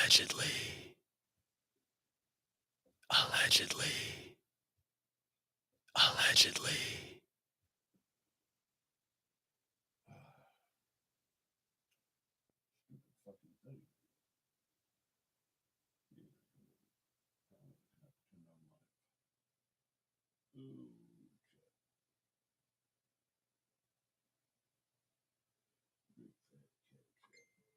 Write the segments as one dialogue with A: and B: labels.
A: Allegedly. Allegedly. Allegedly.
B: Stupid fucking thing. Yeah. Pretend I'm live. Ooh, shit. Big fat cat shit.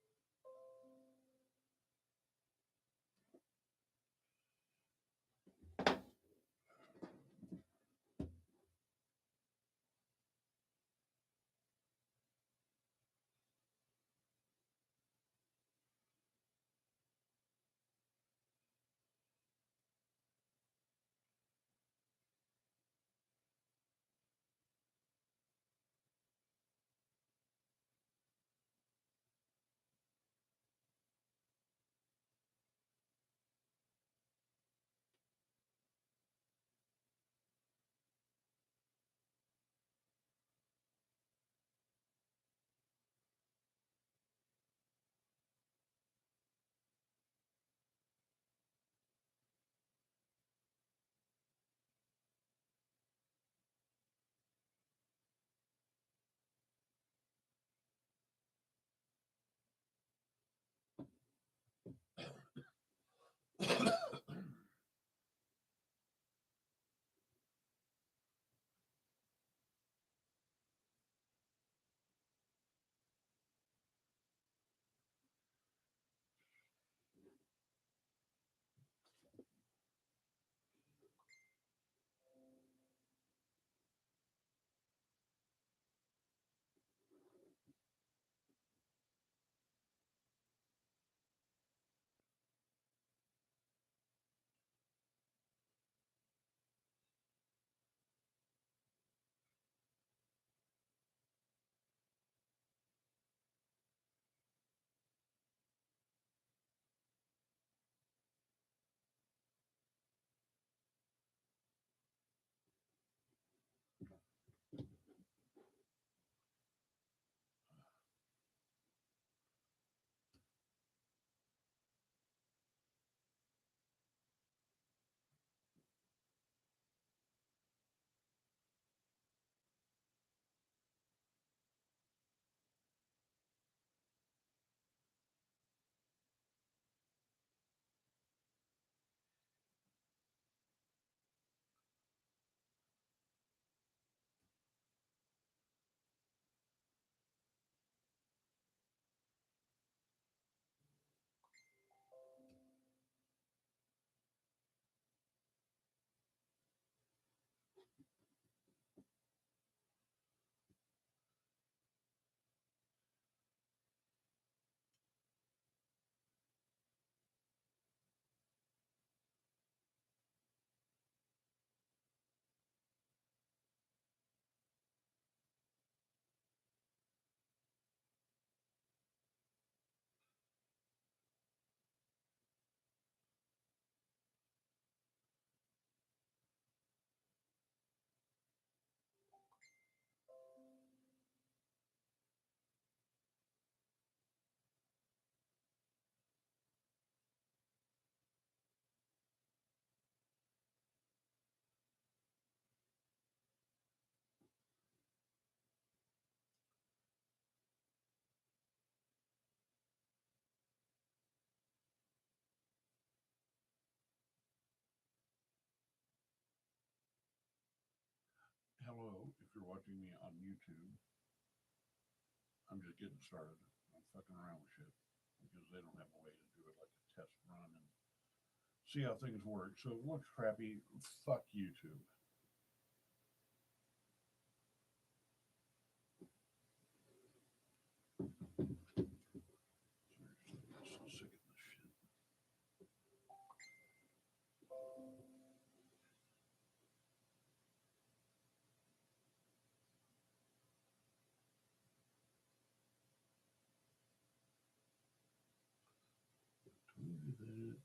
B: Hello, if you're watching me on YouTube, I'm just getting started. I'm fucking around with shit because they don't have a way to do it like a test run and see how things work. So if it looks crappy, fuck YouTube. Seriously, I'm so sick of this shit. Told you that.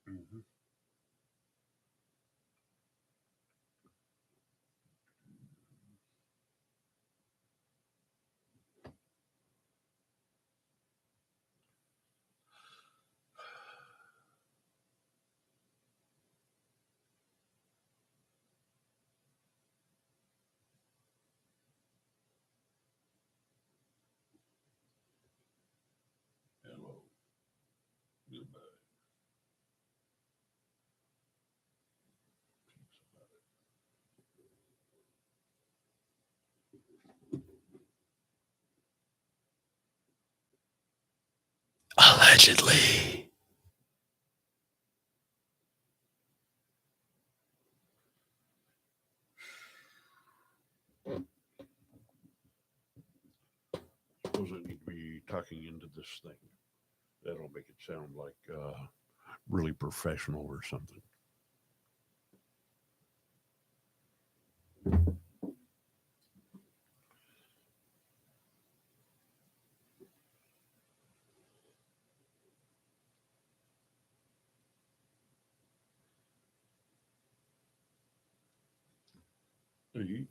B: Mm-hmm. Hello. Goodbye. Peace about it.
A: Allegedly.
B: Suppose I need to be talking into this thing. That'll make it sound like really professional or something. Who?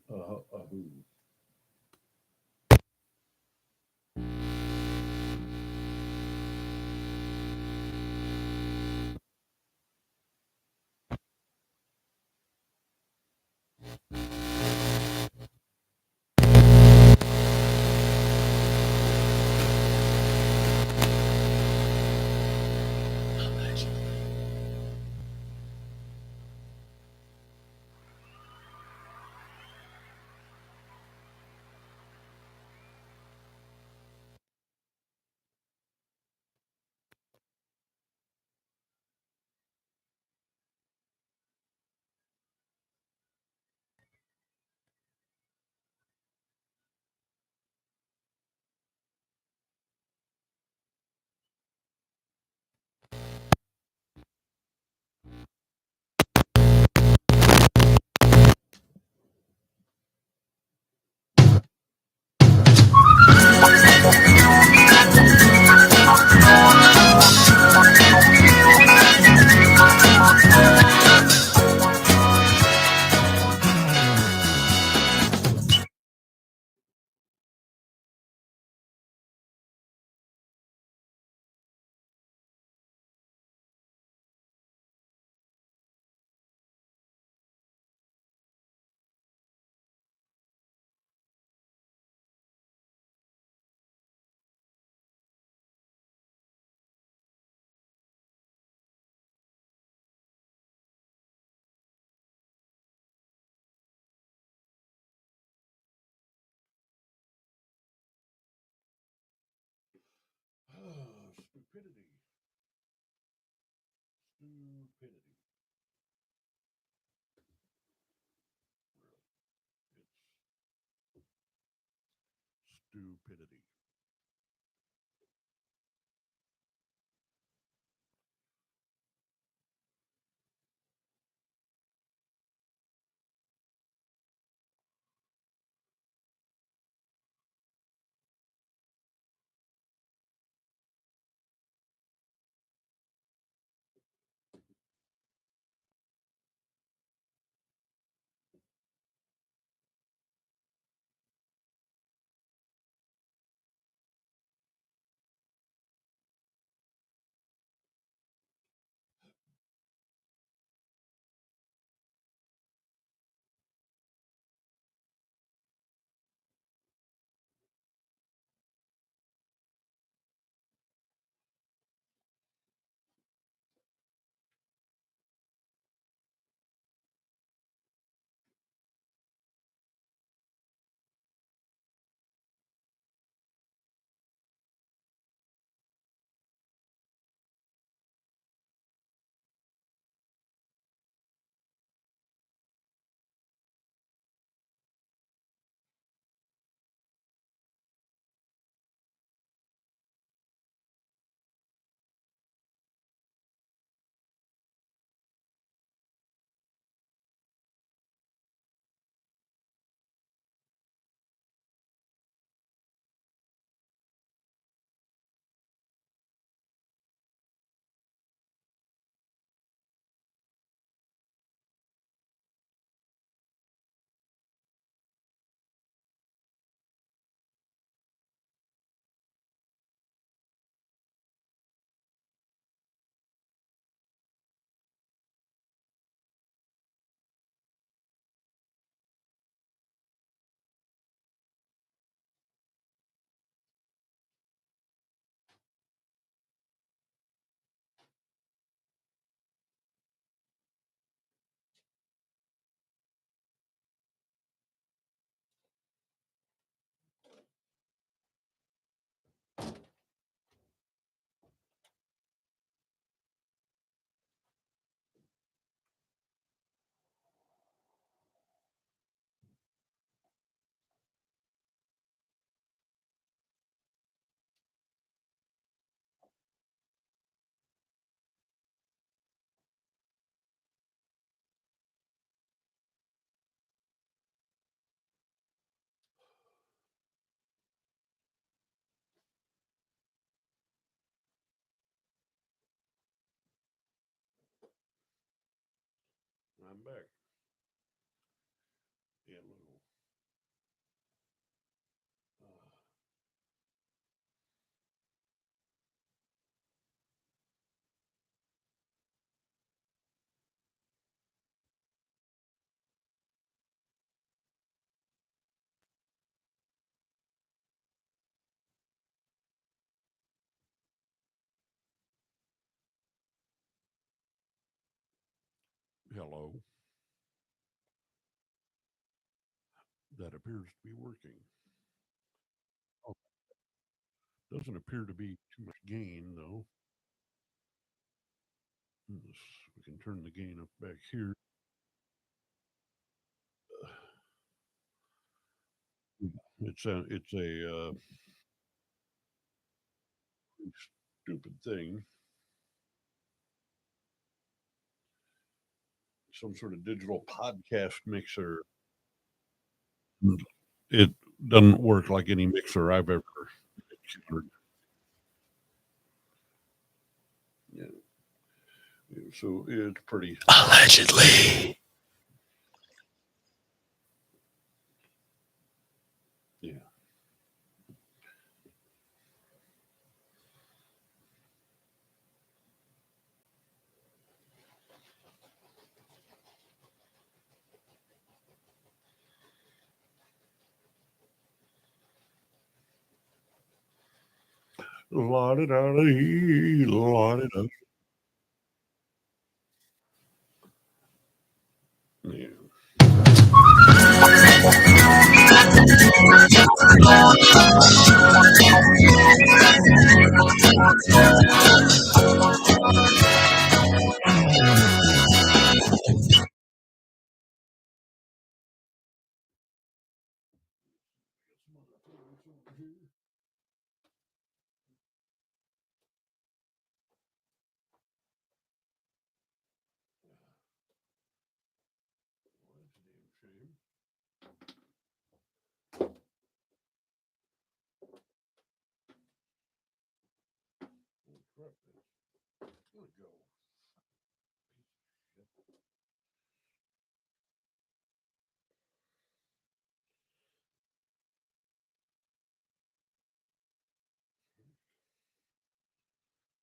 A: Allegedly. Stupidity. Stupidity. It's stupidity. back. Hello. Hello. That appears to be working. Oh, doesn't appear to be too much gain, though. We can turn the gain up back here. It's a stupid thing. Some sort of digital podcast mixer. It doesn't work like any mixer I've ever encountered. Yeah. So it's pretty.
C: Allegedly.
A: Yeah. La da da dee, la da da. Yeah. Well, that's a damn shame. Holy crap, that's gonna go. Piece of shit.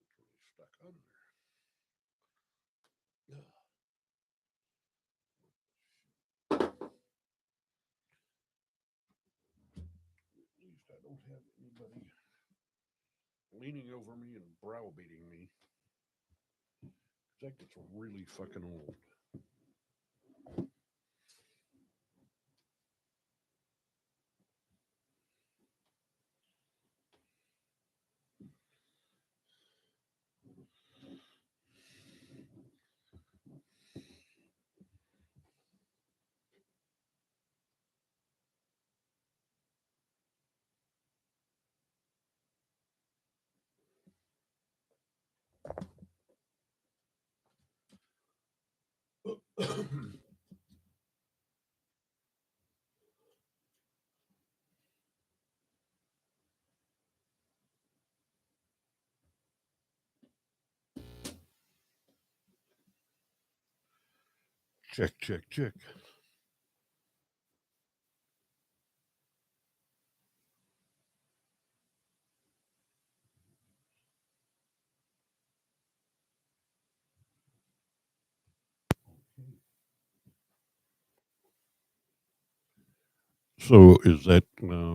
A: It's really stuck on there. Ugh. At least I don't have anybody leaning over me and browbeating me. That gets really fucking old. Check, check, check. So is that yeah,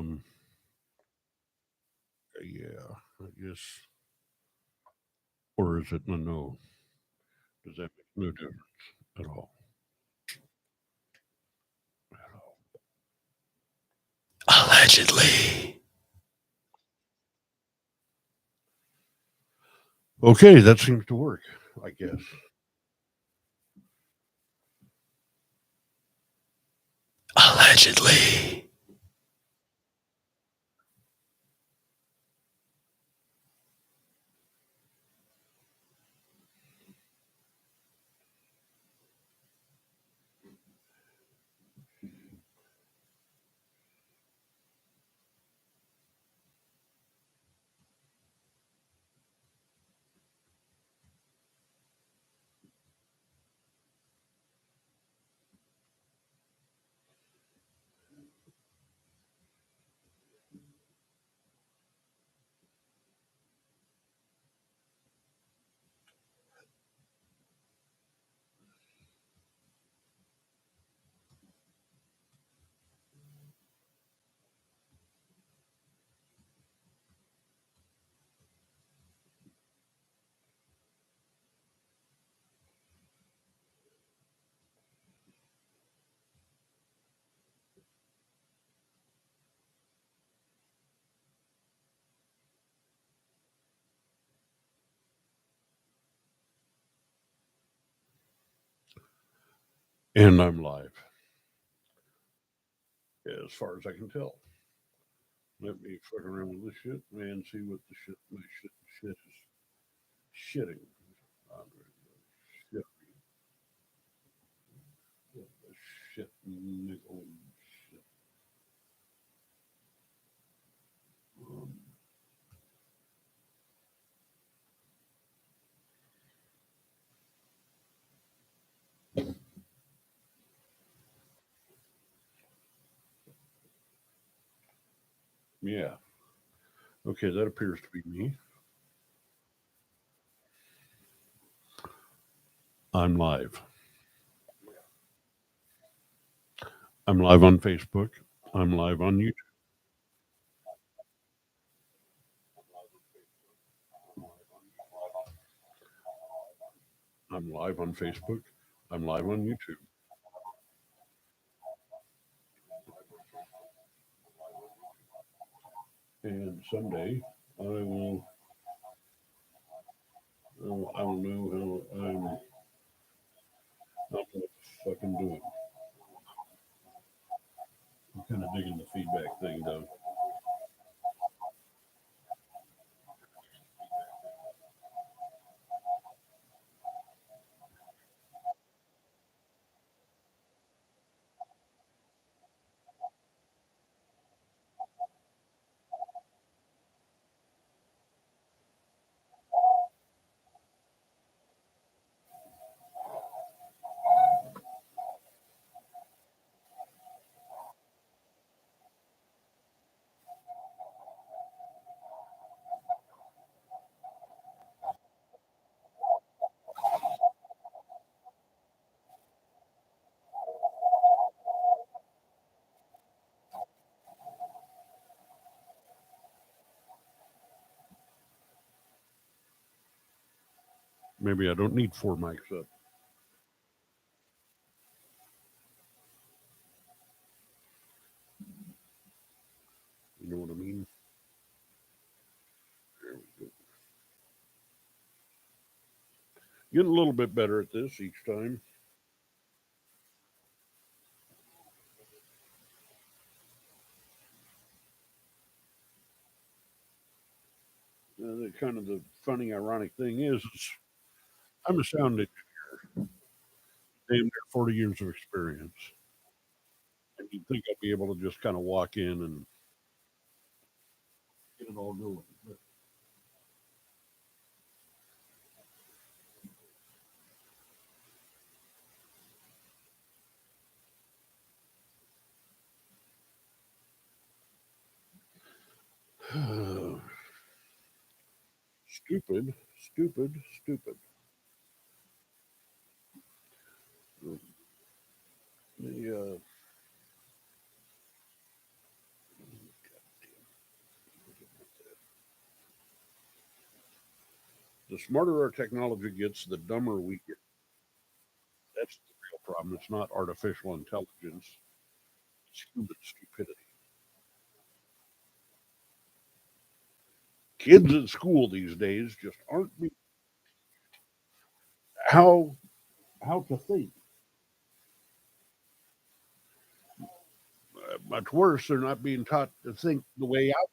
A: I guess, or is it a no? Does that make no difference at all? At all.
C: Allegedly.
A: Okay, that seems to work, I guess.
C: Allegedly.
B: And I'm live, as far as I can tell. Let me fuck around with this shit and see what the shit my shit is shitting. on shit, shit, nickel shit. Um, yeah. Okay, that appears to be me. I'm live. I'm live on Facebook. I'm live on YouTube. I'm live on Facebook. I'm live on YouTube. And someday I will. I don't know how I'm gonna fucking do it. I'm kind of digging the feedback thing though. Maybe I don't need four mics up. You know what I mean? There we go. Getting a little bit better at this each time. The kind of the funny, ironic thing is I'm a sound engineer, damn near 40 years of experience. And you'd think I'd be able to just kind of walk in and get it all going. But stupid, stupid, stupid. The the smarter our technology gets, the dumber we get. That's the real problem. It's not artificial intelligence; it's human stupidity. Kids at school these days just aren't being how how to think. Much worse, they're not being taught to think the way I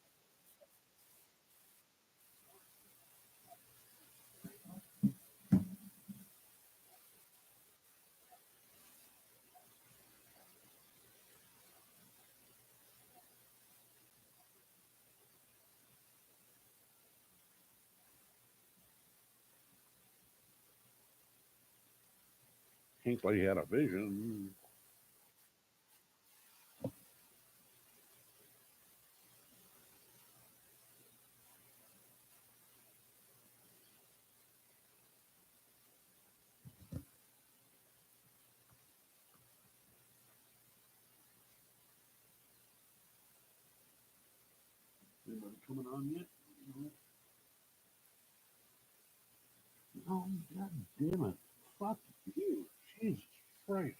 B: Hinckley had a vision. Anybody coming on yet? No, god damn it. Fuck you. Jesus Christ.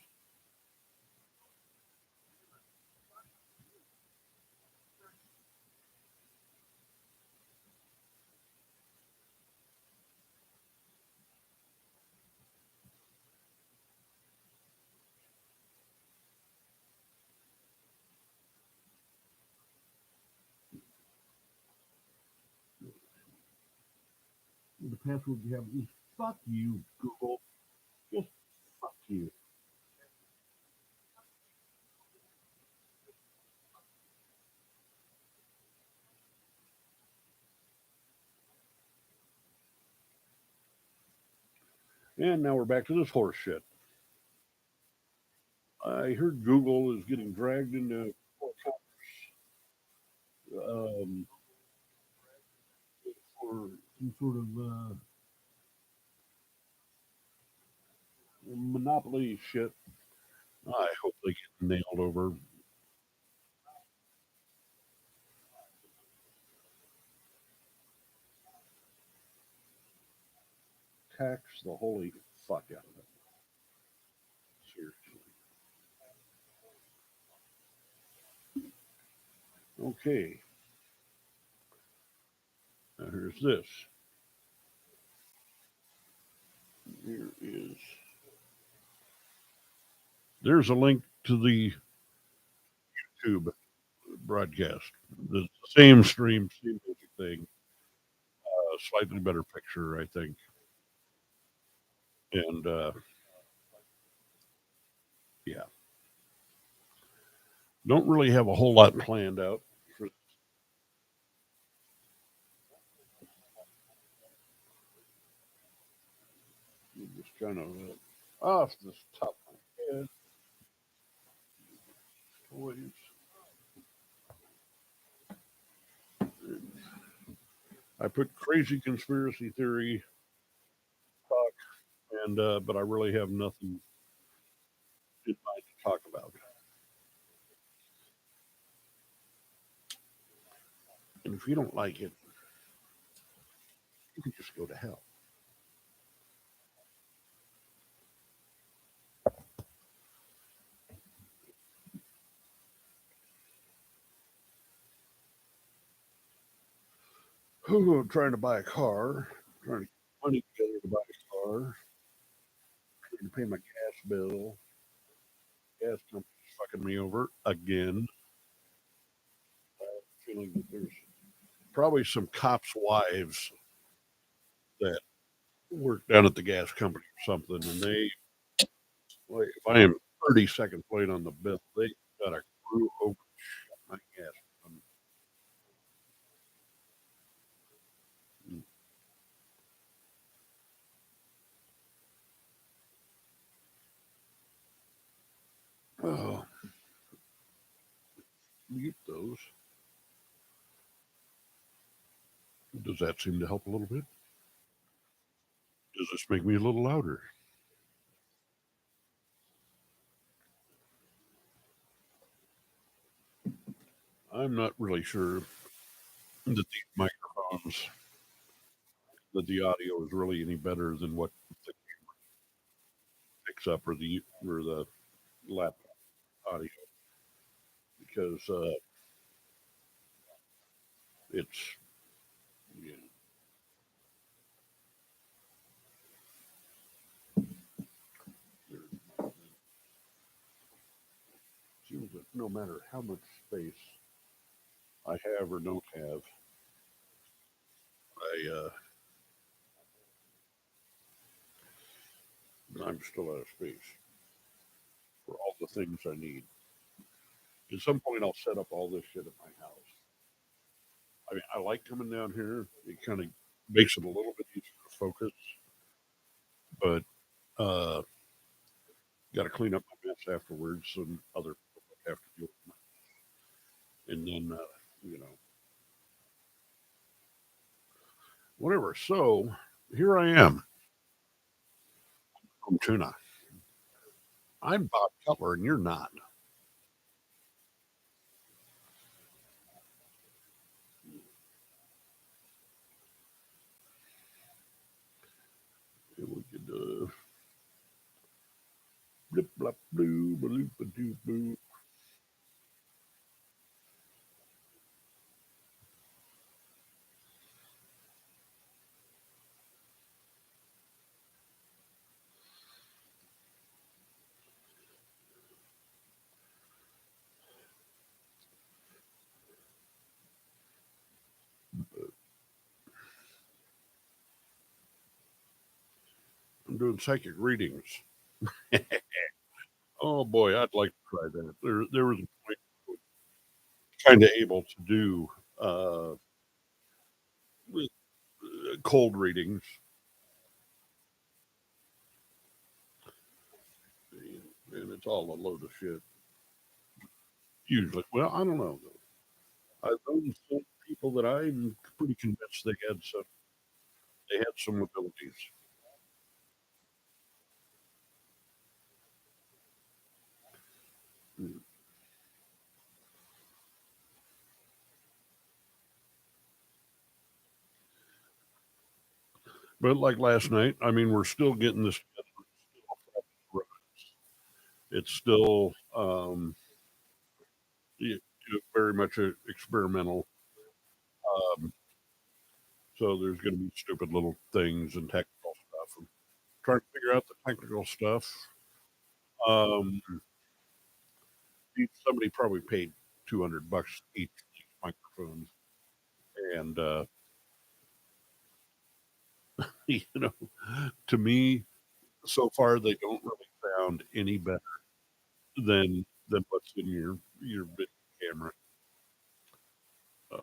B: The password you have is fuck you, Google. Just fuck you. And now we're back to this horse shit. I heard Google is getting dragged into um, for some sort of monopoly shit. I hope they get nailed over. Tax the holy fuck out of it. Seriously. Okay, now here's this. Here is there's a link to the YouTube broadcast. The same stream, same basic thing. Slightly better picture, I think. And yeah, don't really have a whole lot planned out for just kind of off the top of my head. Toys. I put crazy conspiracy theory talk, and but I really have nothing in mind to talk about. And if you don't like it, you can just go to hell. I'm trying to buy a car, trying to get money together to buy a car, trying to pay my gas bill. Gas company's fucking me over again. I have a feeling that there's probably some cops' wives that work down at the gas company or something, and they, like, if I am 30 seconds late on the bill, they got a crew over my gas. Oh, mute those. Does that seem to help a little bit? Does this make me a little louder? I'm not really sure that these microphones, that the audio is really any better than what it picks up, or the laptop audio, because it's, yeah, it seems that no matter how much space I have or don't have, I'm still out of space for all the things I need. At some point, I'll set up all this shit at my house. I mean, I like coming down here. It kind of makes it a little bit easier to focus, but got to clean up my mess afterwards, and other people have to deal with it. And then, you know, whatever. So here I am from Tuna. I'm Bob Cutler, and you're not. And we could blip blop blue bloop a doo boo.
A: I'm doing psychic readings. Oh boy, I'd like to try that. There was a point kind of able to do uh, with, cold readings, and it's all a load of shit. Usually, well, I don't know. I've known some people that I'm pretty convinced they had some abilities. Mm. But like last night, I mean, we're still getting this together. It's still very much experimental. Um, so there's going to be stupid little things and technical stuff. And trying to figure out the technical stuff. Um, somebody probably paid $200 each for these microphones, and you know, to me, so far they don't really sound any better than what's in your big camera. Uh,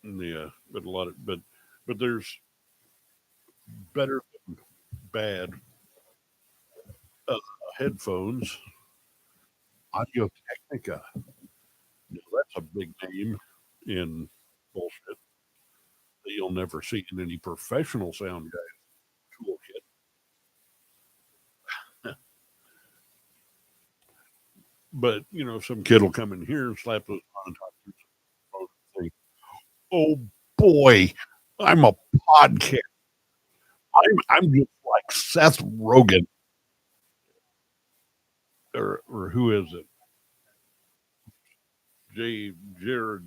A: yeah, but a lot of but there's better than bad uh, headphones. Audio Technica. Now, that's a big name in bullshit that you'll never see in any professional sound guy toolkit. But some kid will come in here and slap those on and talk through some phone and think, "Oh boy, I'm a podcast. I'm just like Seth Rogen or who is it? Jared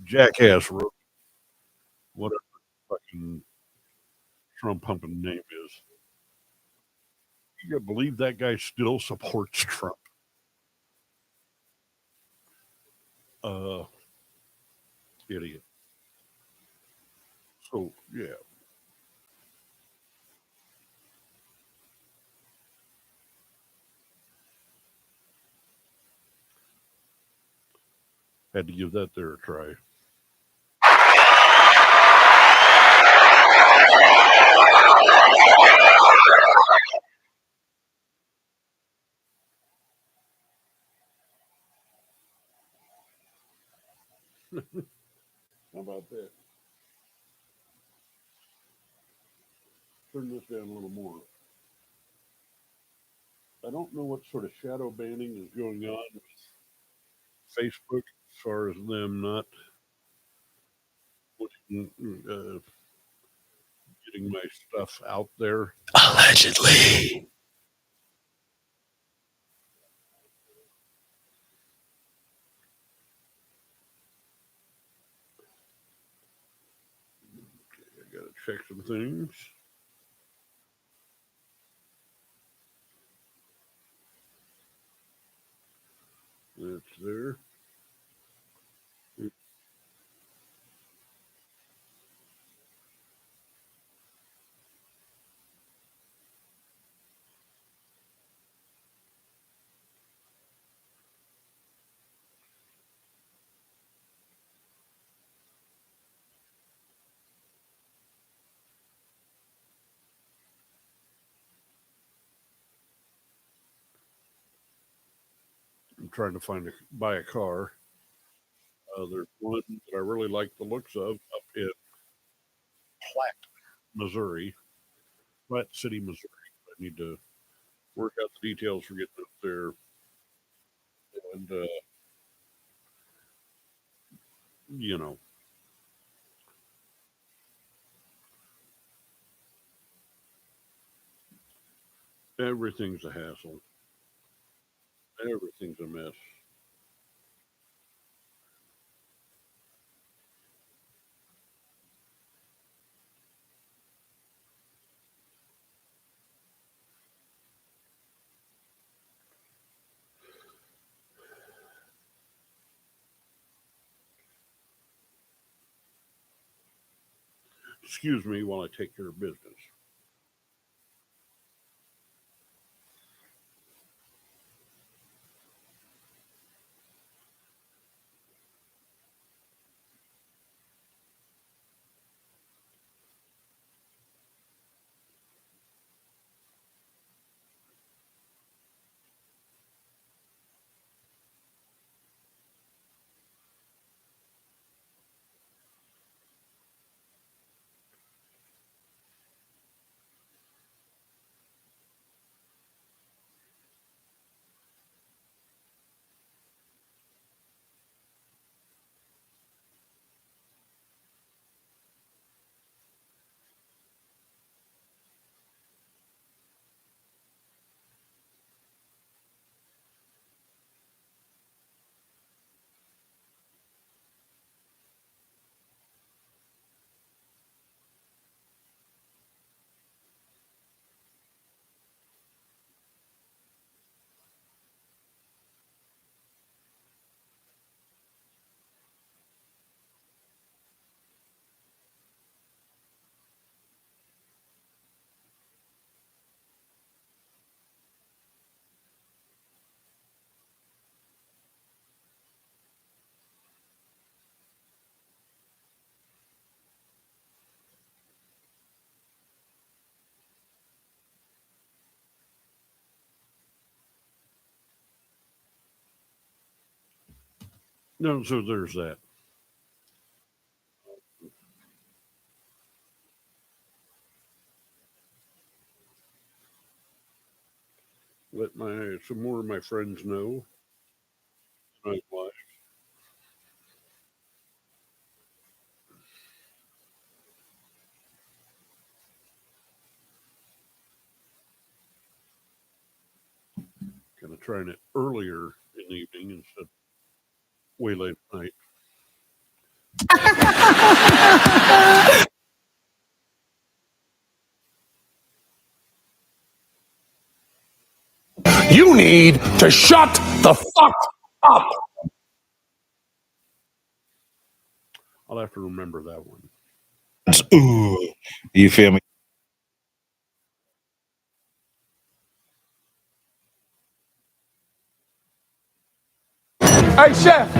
A: Jackass Rogen, whatever fucking Trump pumping name is. You gotta believe that guy still supports Trump. Uh, Idiot. So yeah, had to give that there a try. How about that? Turn this down a little more. I don't know what sort of shadow banning is going on with Facebook as far as them not putting, getting my stuff out there.
C: Allegedly.
A: I gotta check some things. That's there. I'm trying to buy a car. There's one that I really like the looks of up in Platte, Missouri, Platte City, Missouri. I need to work out the details for getting up there, and you know, everything's a hassle. Everything's a mess. Excuse me while I take care of business. No, so there's that. Let my some more of my friends know. My wife. Kind of trying it earlier in the evening instead of way late at night.
C: You need to shut the fuck up.
A: I'll have to remember that one.
C: Ooh, you feel me?
D: Hey, chef,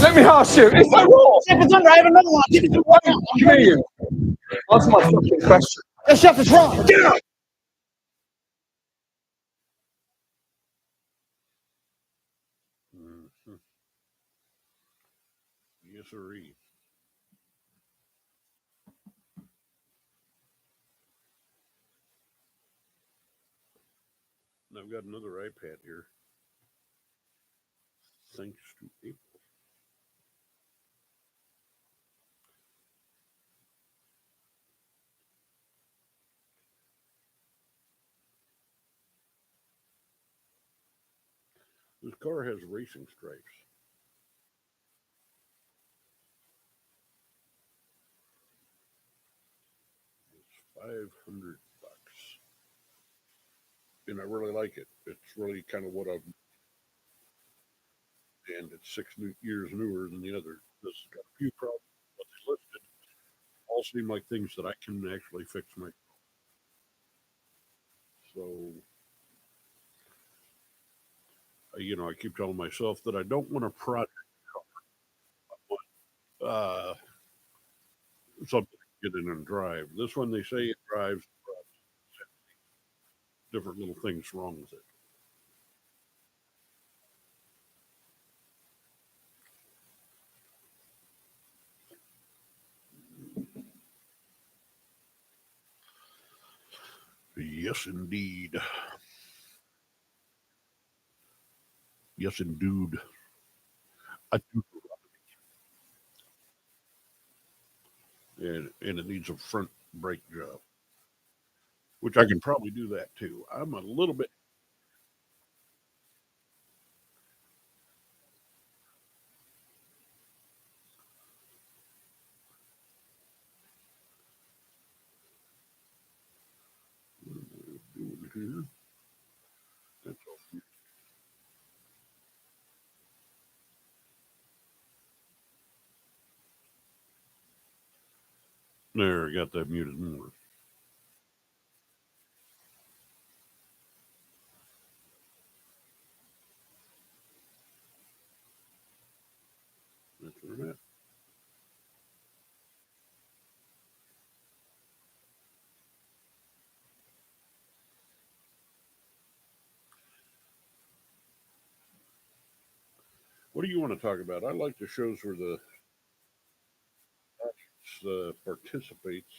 D: let me ask you. Is that raw?
E: Chef, it's under. I have another one. Give it to
D: Come here. Answer my fucking question.
E: the chef. It's wrong.
C: Get up.
A: Mm-hmm. Yes, sirree. And I've got another iPad here. Thanks to April. This car has racing stripes. It's $500, and I really like it. It's really kind of what I've, and it's years newer than the other. This has got a few problems, but they listed all seem like things that I can actually fix my. So, I keep telling myself that I don't want a project. I want something to get in and drive. This one, they say it drives, different little things wrong with it. Yes, indeed. Yes, indeed. I do, and it needs a front brake job, which I can probably do that too. I'm a little bit. Doing here. That's all. There, I got that muted more. That's where I'm at. What do you want to talk about? I like the shows where the audience participates.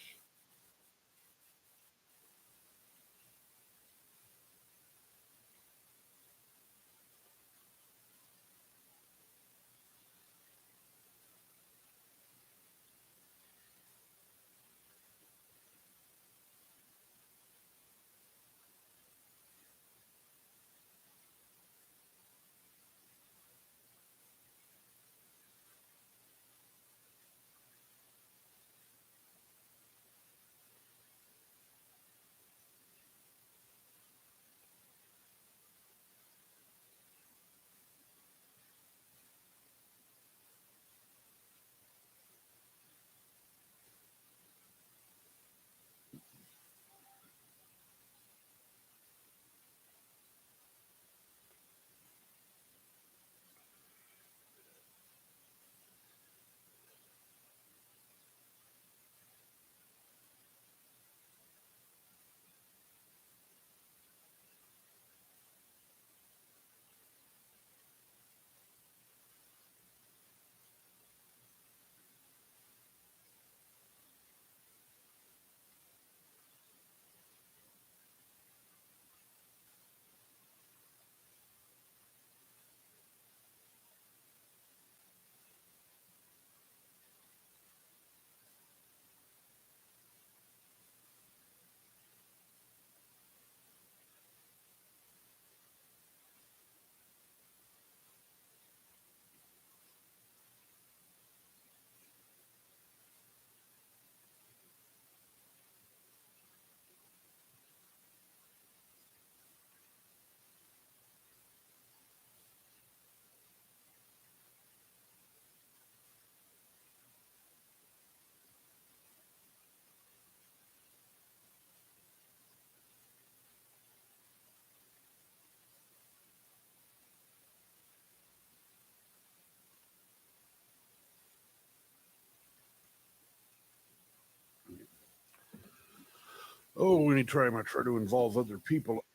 A: Oh, anytime I try to involve other people, things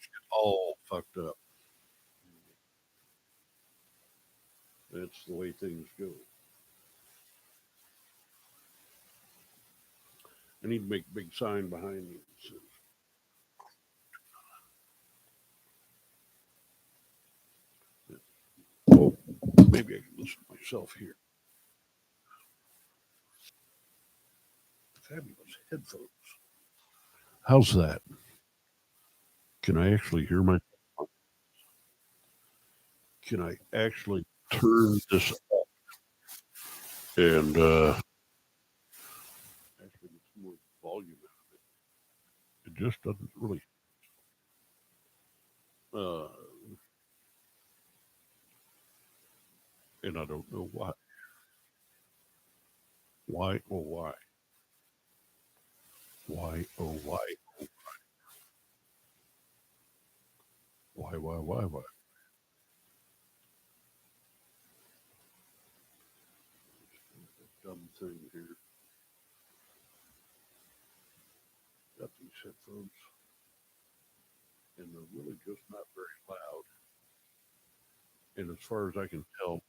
A: get all fucked up. That's the way things go. I need to make a big sign behind me that says, oh, maybe I can listen to myself here. Fabulous headphones. How's that? Can I actually hear my? Can I actually turn this up and actually get some more volume out of it? It just doesn't really. Uh, and I don't know why. Why? Oh, why? Why? Oh, why? Why? Why? Why? Why? Dumb thing here. Got these headphones, and they're really just not very loud. And as far as I can tell,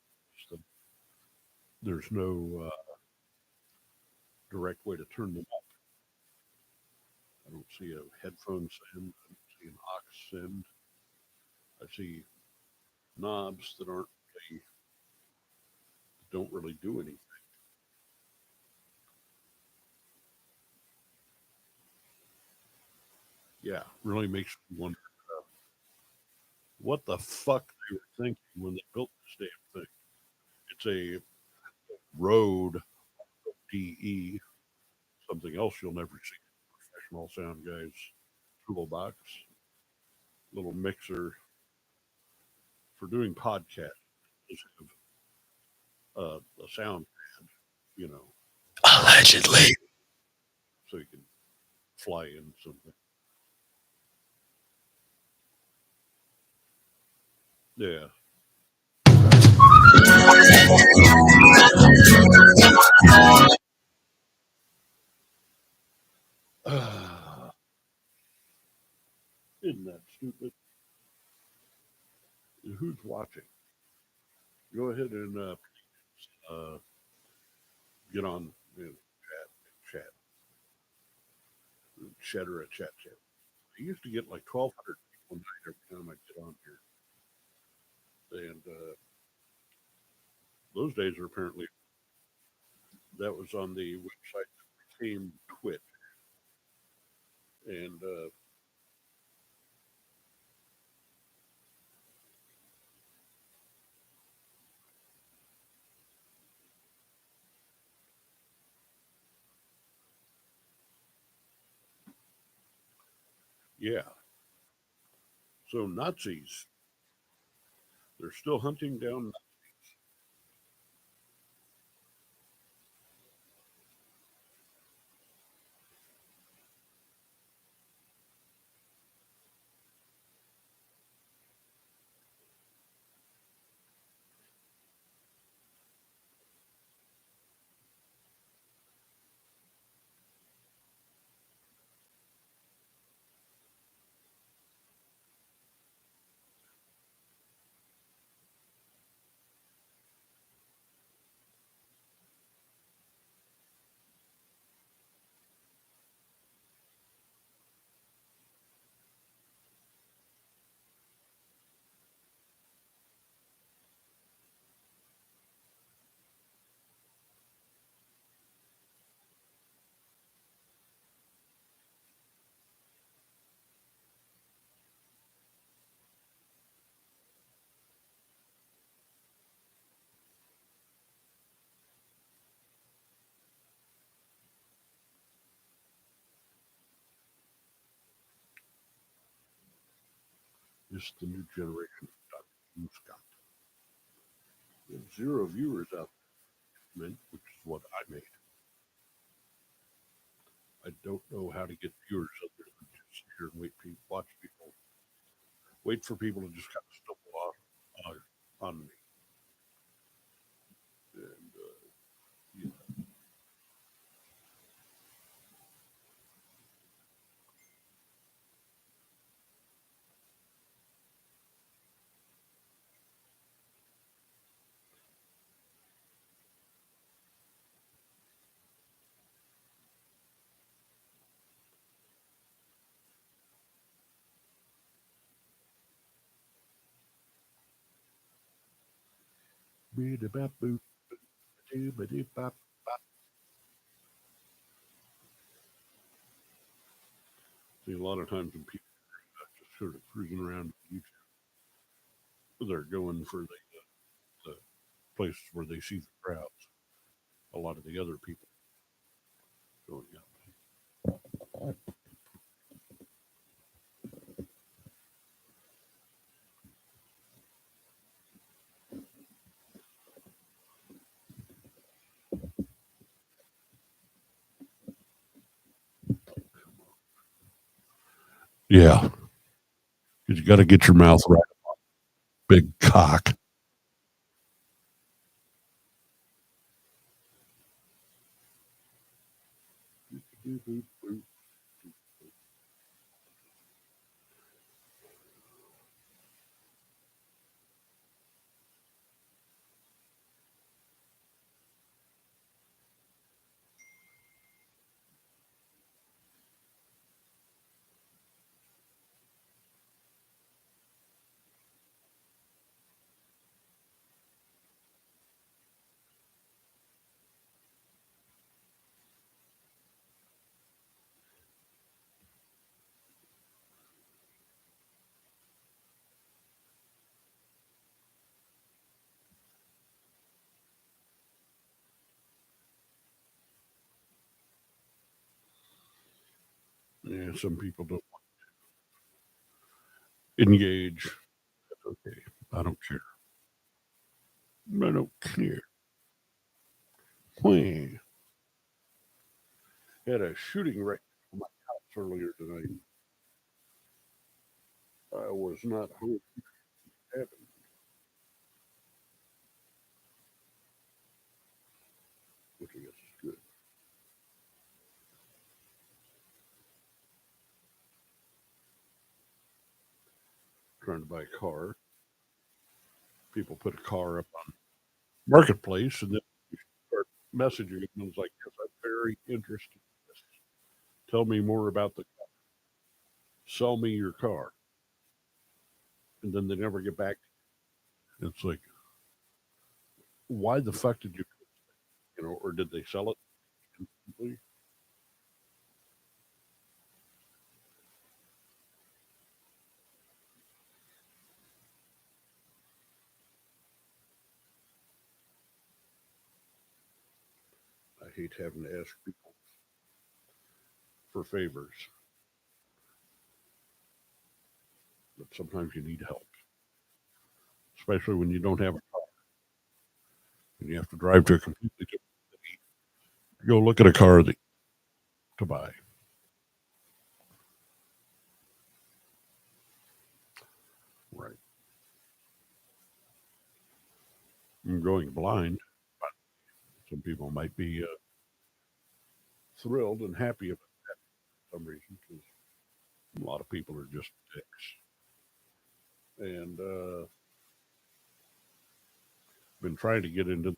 A: there's no direct way to turn them up. I don't see a headphone send. I don't see an aux send. I see knobs that aren't really, don't really do anything. Yeah, really makes me wonder what the fuck they were thinking when they built this damn thing. It's a Rode DE, something else you'll never see in a professional sound guy's toolbox, little mixer for doing podcasts. Just have a sound pad, you know.
C: Allegedly.
A: so you can fly in something. Yeah. Isn't that stupid? Who's watching? Go ahead and uh, get on chat, chatter at chat. I used to get like 1,200 people a night every time I get on here, and those days are apparently that was on the website that became Twitch, and yeah. So Nazis, they're still hunting down. This is the new generation of Dr. Scott. We have 0 viewers out there, which is what I made. I don't know how to get viewers other than just sit here and watch people, wait for people to just kind of stumble on me. And yeah, bee-da-bap-boop, doo-ba-doo-bop. See, a lot of times when people are just sort of cruising around YouTube, they're going for the places where they see the crowds. A lot of the other people going up. Yeah, because you got to get your mouth right, big cock. Yeah, some people don't engage. That's okay. I don't care. I don't care. Why? Had a shooting range in my house earlier tonight. I was not home. Happened. Which I guess is good. Trying to buy a car. People put a car up on Marketplace and then you start messaging them. And I was like, yes, I'm very interested in this. Tell me more about the car. Sell me your car. And then they never get back. It's like, why the fuck did or did they sell it instantly? I hate having to ask people for favors, but sometimes you need help, especially when you don't have a car and you have to drive to a completely different city to go look at a car to buy. Right. I'm going blind. Some people might be thrilled and happy about that for some reason because a lot of people are just dicks. And been trying to get into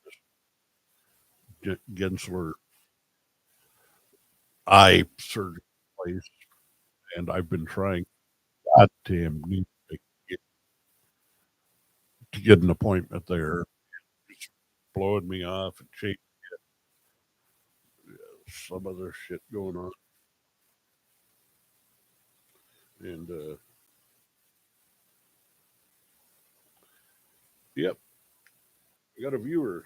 A: this Gensler eye surgery place, and I've been trying goddamn need get, to get an appointment there. It's blowing me off and changing some other shit going on. And yep, I got a viewer.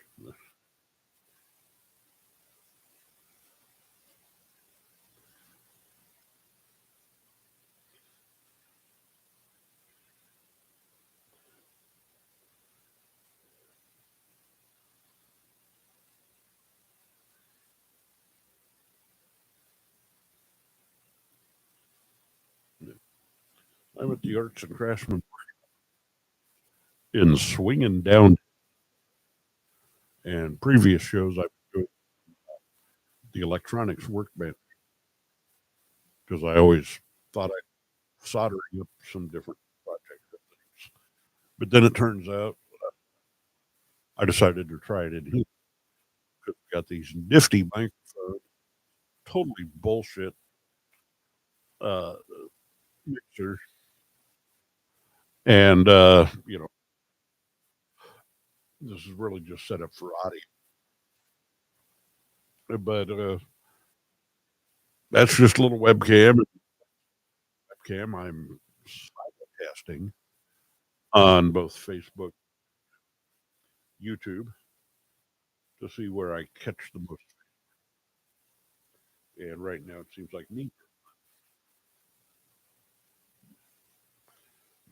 A: I'm at the Arts and Craftsman in Swinging Down, and previous shows I've been doing the electronics workbench because I always thought I'd soldering up some different projects. But then it turns out I decided to try it in here because we got these nifty microphones, totally bullshit uh, mixers, and this is really just set up for audio. But that's just a little webcam. Webcam. I'm simulcasting on both Facebook, YouTube to see where I catch the most. And right now it seems like me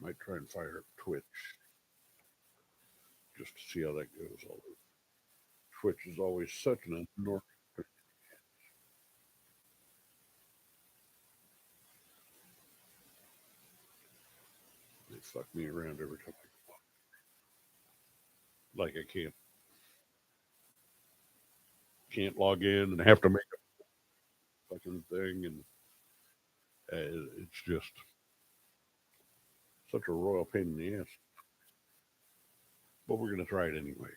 A: might try and fire up Twitch just to see how that goes. Although Twitch is always such an enormous. They fuck me around every time I go on. Like I can't log in and have to make a fucking thing, and it's just such a royal pain in the ass. But we're gonna try it anyway.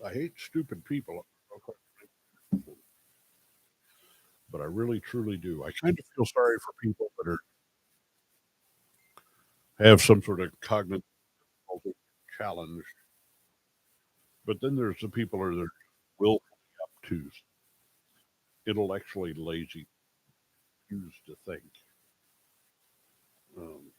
A: I hate stupid people, but I really truly do. I kind of feel sorry for people that have some sort of cognitive challenge, but then there's the people that are willfully obtuse, intellectually lazy, refuse to think. Um,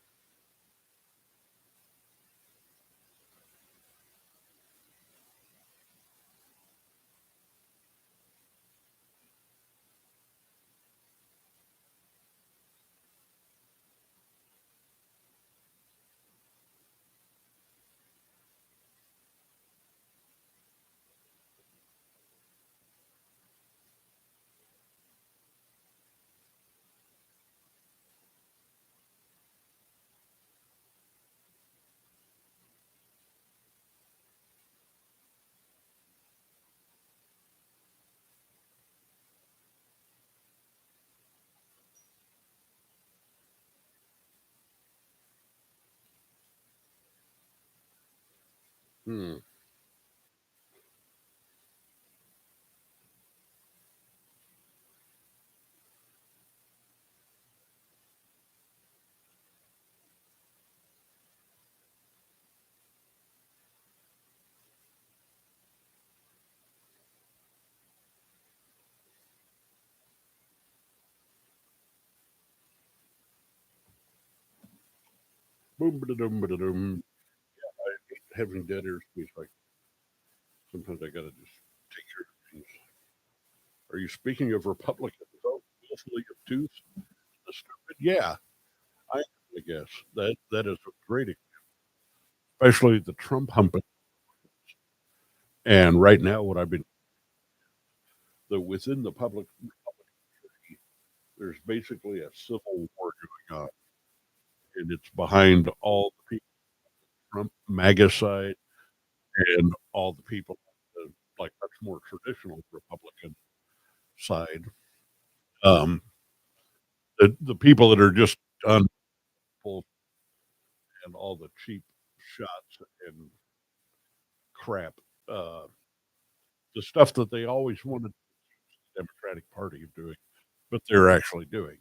A: Hmm. Boom, ba-da-dum, ba-da-dum. I hate having dead air space. Like sometimes I gotta just take care of things. Are you speaking of Republicans? Oh, willfully obtuse, the stupid. Yeah, I guess that is a great, especially the Trump humping. And right now, what I've been within the public, there's basically a civil war going on, and it's behind all the people Trump MAGA side and all the people like much more traditional Republican side. Um, the people that are just done full and all the cheap shots and crap, uh, the stuff that they always wanted the Democratic Party doing, but they're actually doing.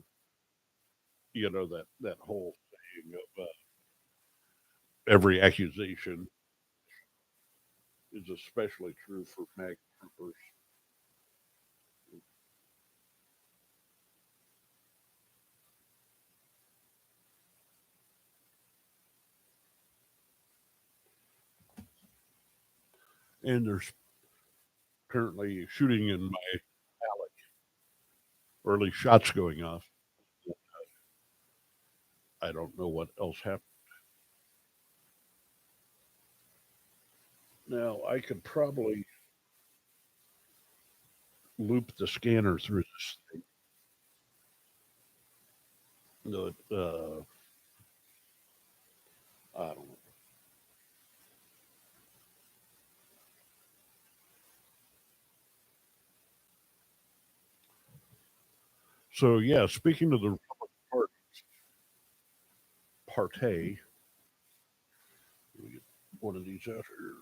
A: You know that whole saying of every accusation is especially true for MAGA troopers. And there's currently shooting in my alley, or at least shots going off. I don't know what else happened. Now I could probably loop the scanner through this thing. I don't know. So yeah, speaking of the Republican Party, let me get one of these out here.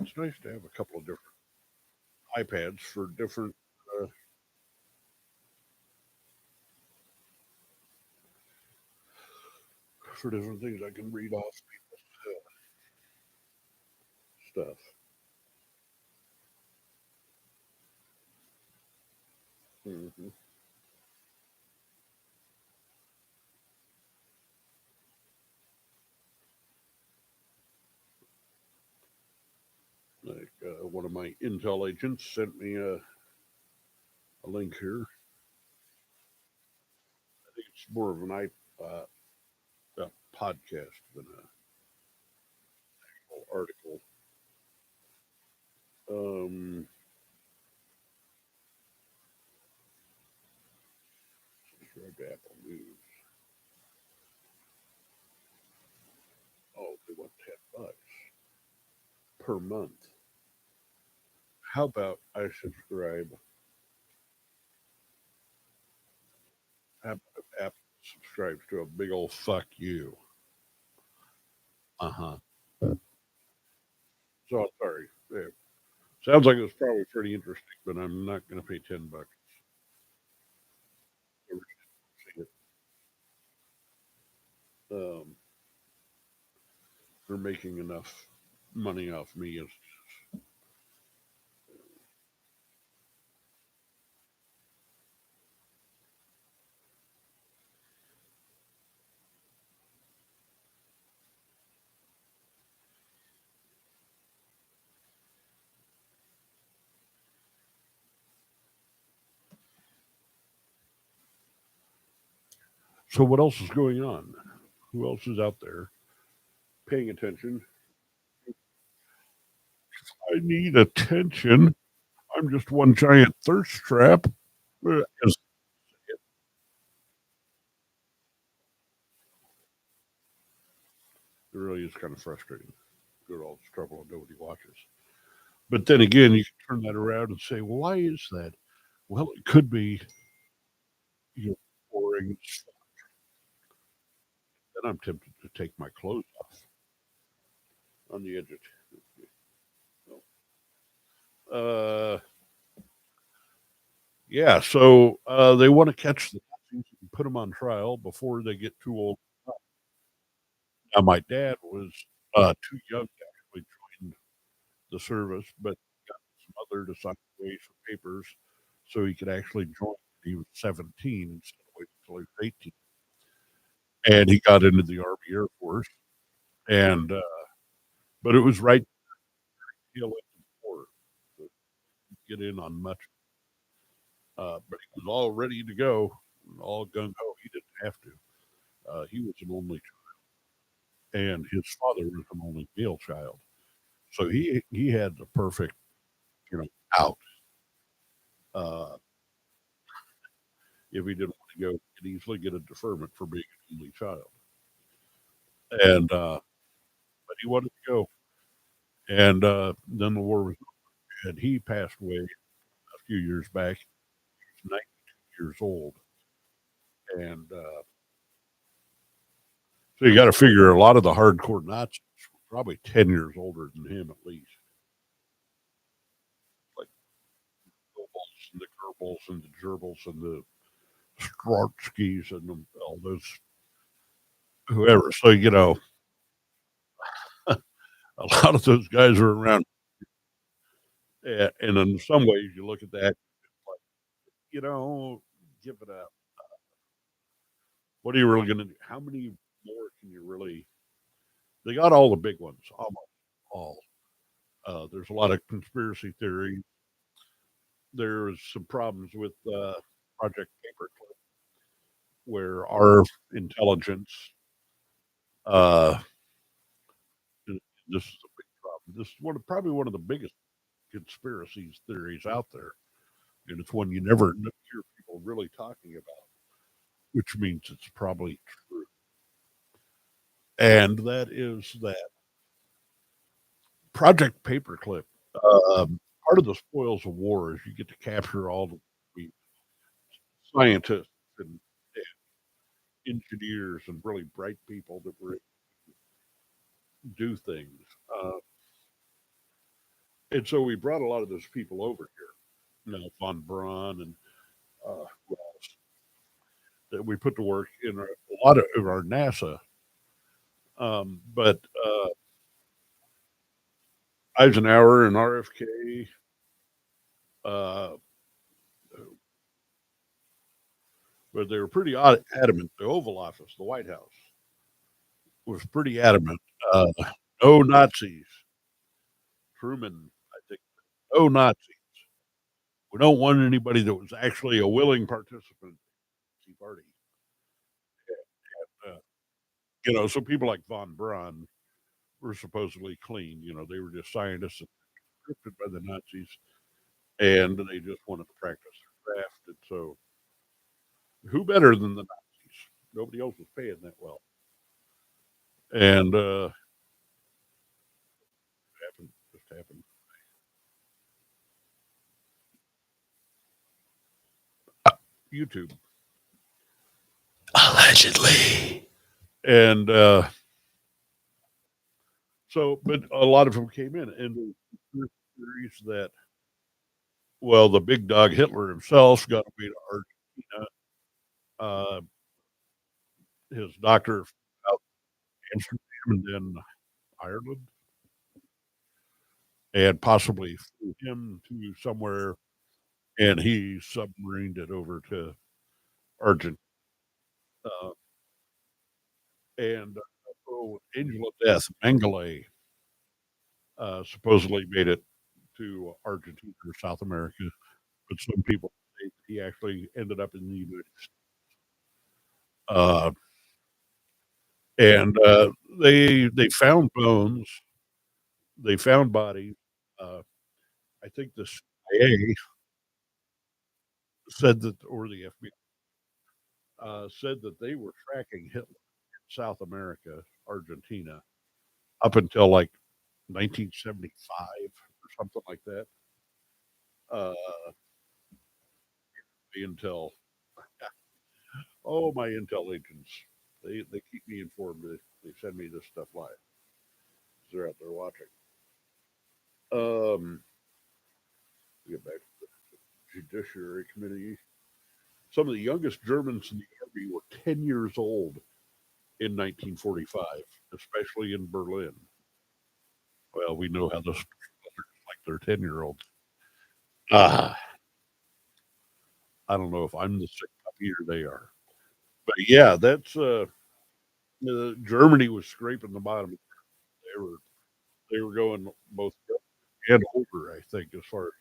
A: It's nice to have a couple of different iPads uh, for different things. I can read off stuff. Hmm. Like one of my intel agents sent me a link here. I think it's more of a podcast than a whole article. Um, subscribe to Apple News. Oh, they want $10 per month. How about I subscribe? Apple subscribes to a big old fuck you. Uh huh. So I'm sorry. Yeah. Sounds like it's probably pretty interesting, but I'm not going to pay $10 to see it. Um, they're making enough money off me as so. What else is going on? Who else is out there paying attention? I need attention. I'm just one giant thirst trap. It really is kind of frustrating. Go to all this trouble and nobody watches. But then again, you can turn that around and say, well, why is that? Well, it could be boring. Then I'm tempted to take my clothes off. on the edge of. Uh, yeah, so they want to catch the Nazis and put them on trial before they get too old. Now, my dad was too young to actually join the service, but got his mother to sign away some papers so he could actually join when he was 17 instead of waiting until he was 18. And he got into the Army Air Force, and but it was right tail end of the war, so he could get in on much. But he was all ready to go, all gung ho. He didn't have to. He was an only child, and his father was an only male child, so he had the perfect, you know, out. Uh, if he didn't want to go, he could easily get a deferment for being an only child. And but he wanted to go, and then the war was over, and he passed away a few years back. He was 92 years old, and so you got to figure a lot of the hardcore Nazis were probably 10 years older than him at least, like Goebbels and the Goebbels and the Gerbils and the Strotskys and all those whoever. So a lot of those guys are around, and in some ways you look at that like give it up. What are you really going to do? How many more can you really? They got all the big ones, almost all. There's a lot of conspiracy theories. There's some problems with Project Paperclip, where our intelligence, uh, this is a big problem. This is probably one of the biggest conspiracies theories out there, and it's one you never hear people really talking about, which means it's probably true. And that is that Project Paperclip. Part of the spoils of war is you get to capture all the scientists and engineers and really bright people that were do things. Uh, and so we brought a lot of those people over here. Von Braun and who else that we put to work in a lot of our NASA. But Eisenhower and RFK, uh, but they were pretty adamant. The Oval Office, the White House, was pretty adamant. Uh, no Nazis. Truman, I think, no Nazis. We don't want anybody that was actually a willing participant in the Tea Party. Uh, so people like von Braun were supposedly clean. They were just scientists conscripted by the Nazis, and they just wanted to practice their craft. And so, who better than the Nazis? Nobody else was paying that well, and happened just happened. YouTube,
C: Allegedly.
A: and so, but a lot of them came in, and the theories that the big dog Hitler himself got away to Argentina. His doctor out in Amsterdam and then Ireland, and possibly flew him to somewhere, and he submarined it over to Argentina. Uh, and Angel of Death, Mengele, supposedly made it to Argentina or South America, but some people say that he actually ended up in the United States. Uh, and they found bones, they found bodies. Uh, I think the CIA said that, or the FBI said that they were tracking Hitler in South America, Argentina, up until like 1975 or something like that. Uh, the Intel, my Intel agents, they keep me informed. They send me this stuff live. they're out there watching. Um, get back to the Judiciary Committee. Some of the youngest Germans in the army were 10 years old in 1945, especially in Berlin. Well, we know how those like they're 10-year-olds. Ah, I don't know if I'm the sick puppy or they are. But yeah, that's Germany was scraping the bottom. They were they were going both young and older, I think, as far as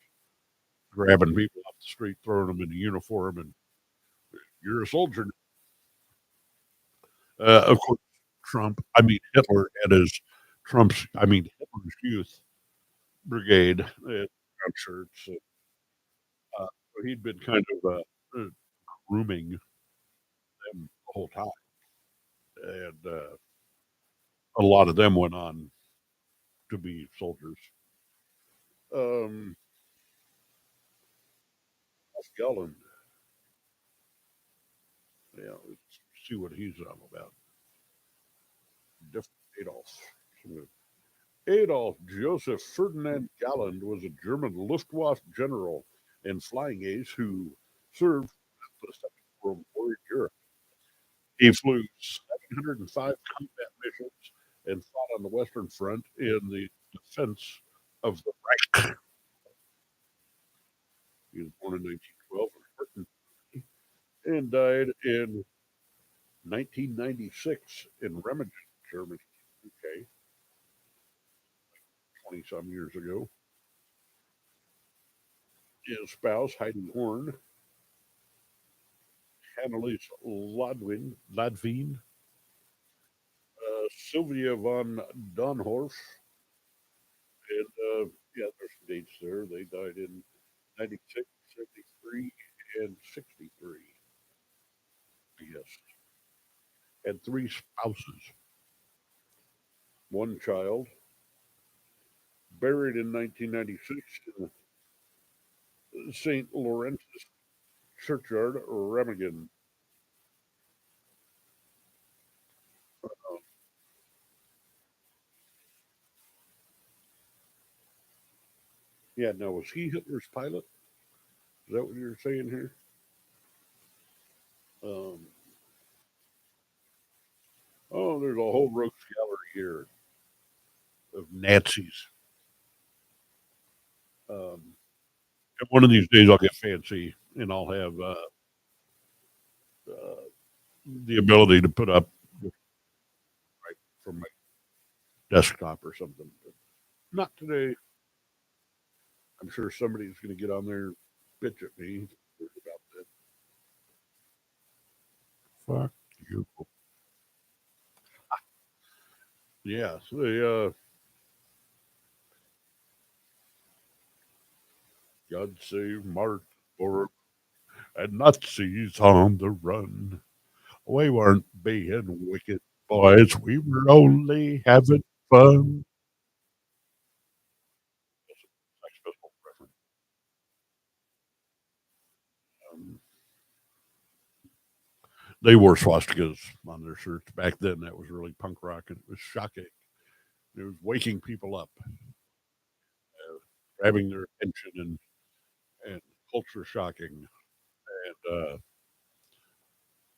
A: grabbing people off the street, throwing them in a uniform, and you're a soldier. Of course, Hitler had his Hitler's Youth Brigade brown shirts. So he'd been kind of grooming them the whole time, and a lot of them went on to be soldiers. Um, Yellen, yeah, let's see what he's all about. Different Adolf. Adolf Joseph Ferdinand Galland was a German Luftwaffe general and flying ace who served the Second World War in Europe. He flew 705 combat missions and fought on the Western Front in the defense of the Reich. He was born in 1912 and died in 1996 in Remagen, Germany. Okay, 20 some years ago. His spouse, Heidi Horn, Annelies Ladveen, Sylvia von Donhorf, and yeah, there's some dates there. They died in 96, 73, and 63. Yes, and three spouses, one child, buried in 1996 in the St. Lawrence's Churchyard, Remagen. Yeah, now was he Hitler's pilot? Is that what you're saying here? Um, oh, there's a whole rogues gallery here of Nazis. Um, and one of these days I'll get fancy and I'll have uh, the ability to put up right from my desktop or something. But not today. I'm sure somebody's going to get on there and bitch at me about that. Fuck you. Yeah, so God save Mark or and Nazis on the run. We weren't being wicked boys. We were only having fun. Sex Pistols reference. Um, they wore swastikas on their shirts back then. That was really punk rock, and it was shocking. It was waking people up, grabbing their attention, and culture shocking. And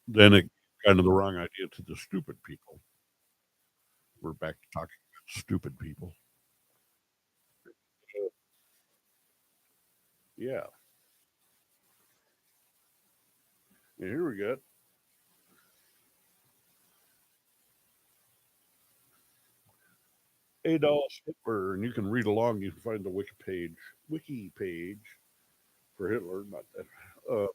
A: then it kind of the wrong idea to the stupid people. We're back to talking about stupid people. Uh, yeah. And here we got Adolf Hitler, and you can read along. You can find the wiki page for Hitler. Not that. Uh,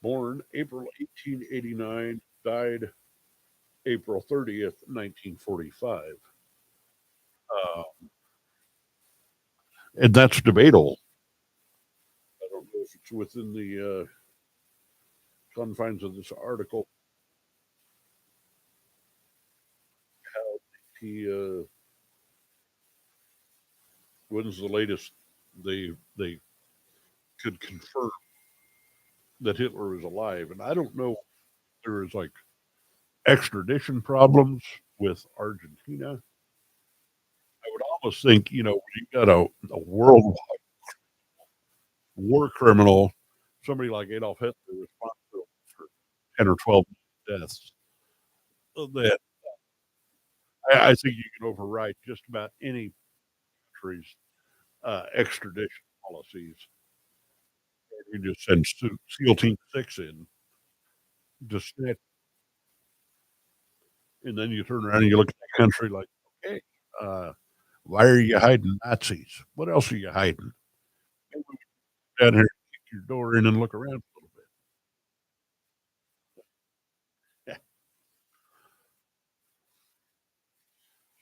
A: Born April 1889, died April 30th, 1945. Uh, and that's debatable. I don't know if it's within the confines of this article how he when's the latest they could confirm that Hitler was alive, and I don't know if there is like extradition problems with Argentina. I would almost think, when you got a worldwide war criminal, somebody like Adolf Hitler responsible for 10 or 12 deaths, that I think you can override just about any country's extradition policies. You just send SEAL Team 6 in to snatch, and then you turn around and you look at the country like, okay, uh, why are you hiding Nazis? What else are you hiding? Maybe we go down here, kick your door in, and look around a little bit. Yeah.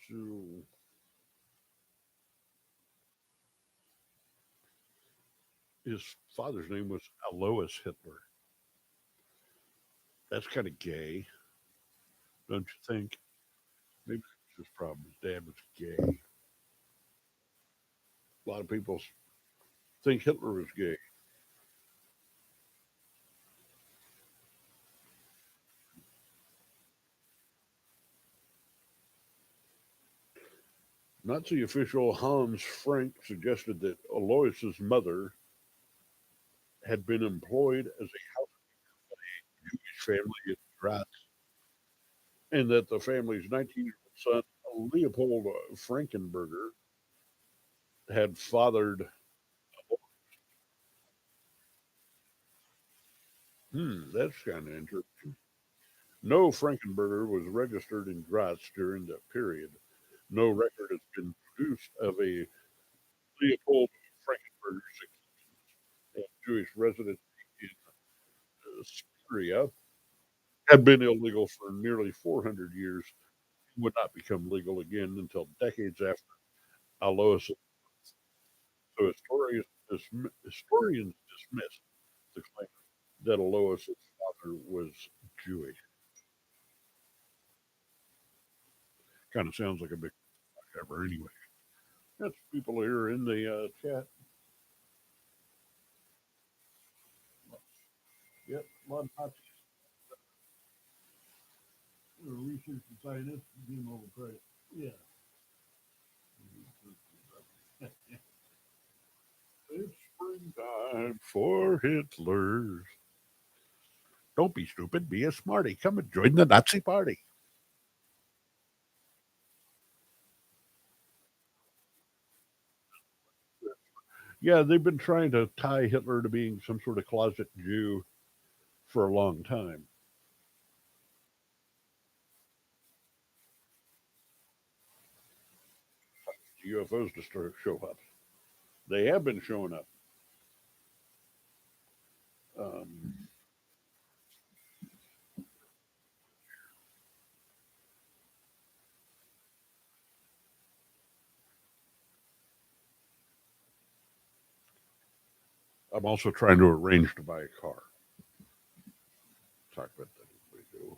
A: So his father's name was Alois Hitler. That's kind of gay, don't you think? Maybe that's his problem. His dad was gay. A lot of people think Hitler was gay. Nazi official Hans Frank suggested that Alois's mother had been employed as a Jewish family in Graz, and that the family's 19-year-old son, Leopold Frankenberger, had fathered. That's kind of interesting. No Frankenberger was registered in Graz during that period. No record has been produced of a Leopold Frankenberger's Jewish residence in Syria had been illegal for nearly 400 years. It would not become legal again until decades after Alois. So historians dismissed the claim that Alois's father was Jewish. Kind of sounds like a big cover anyway. That's people here in the chat. Yep, a lot of Nazis, research and scientists, being overpriced. Yeah. It's springtime for Hitlers. Don't be stupid. Be a smarty. Come and join the Nazi party. Yeah, they've been trying to tie Hitler to being some sort of closet Jew for a long time. UFOs to start show up. They have been showing up. Um, I'm also trying to arrange to buy a car. Talk about that as we go.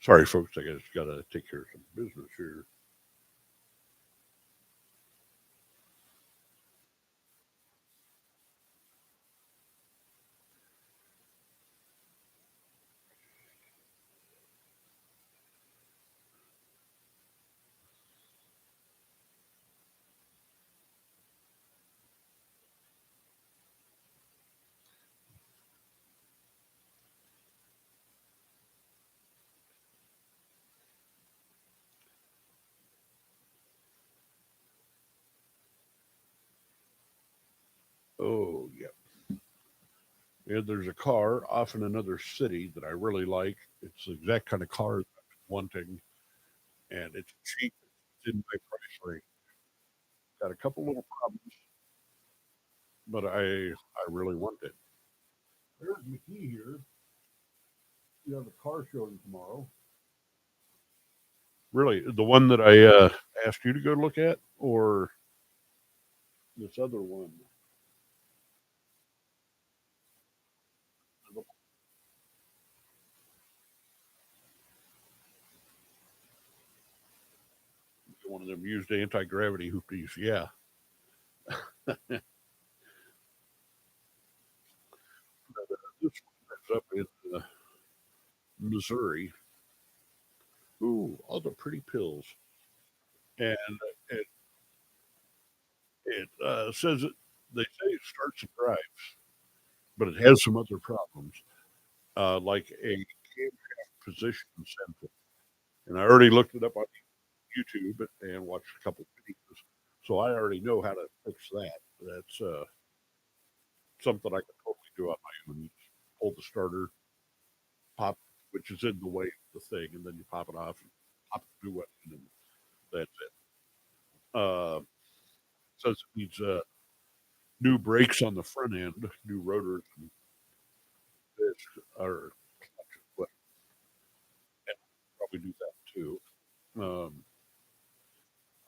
A: Sorry, folks. I just got to take care of some business here. Oh, yeah. Yeah, there's a car off in another city that I really like. It's the exact kind of car that I've been wanting, and it's cheap. It's in my price range. Got a couple little problems, but I really want it. There's McKee here. You have a car showing tomorrow. Really, the one that I asked you to go look at, or this other one? One of them used anti gravity hoopies. Yeah. This one is up in Missouri. Ooh, all the pretty pills. And it, it says they say it starts and drives, but it has some other problems, like a camshaft position sensor. And I already looked it up on YouTube and watched a couple videos, so I already know how to fix that. That's something I can totally do on my own. You just pull the starter, pop, which is in the way of the thing, and then you pop it off and pop the new one in, and that's it. Says it needs new brakes on the front end, new rotors, and this are but probably do that too. Um,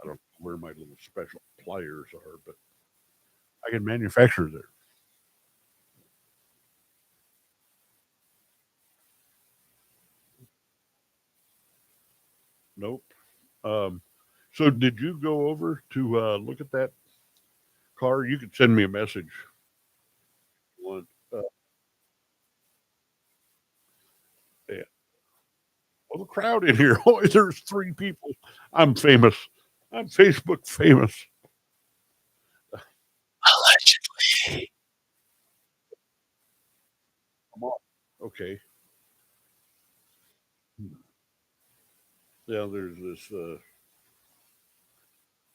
A: I don't know where my little special pliers are, but I can manufacture there. Nope. Um, so did you go over to look at that car? You could send me a message. One, yeah. Well, the crowd in here. Oh, there's three people. I'm famous. I'm Facebook famous. Come on. Okay. Yeah, there's this.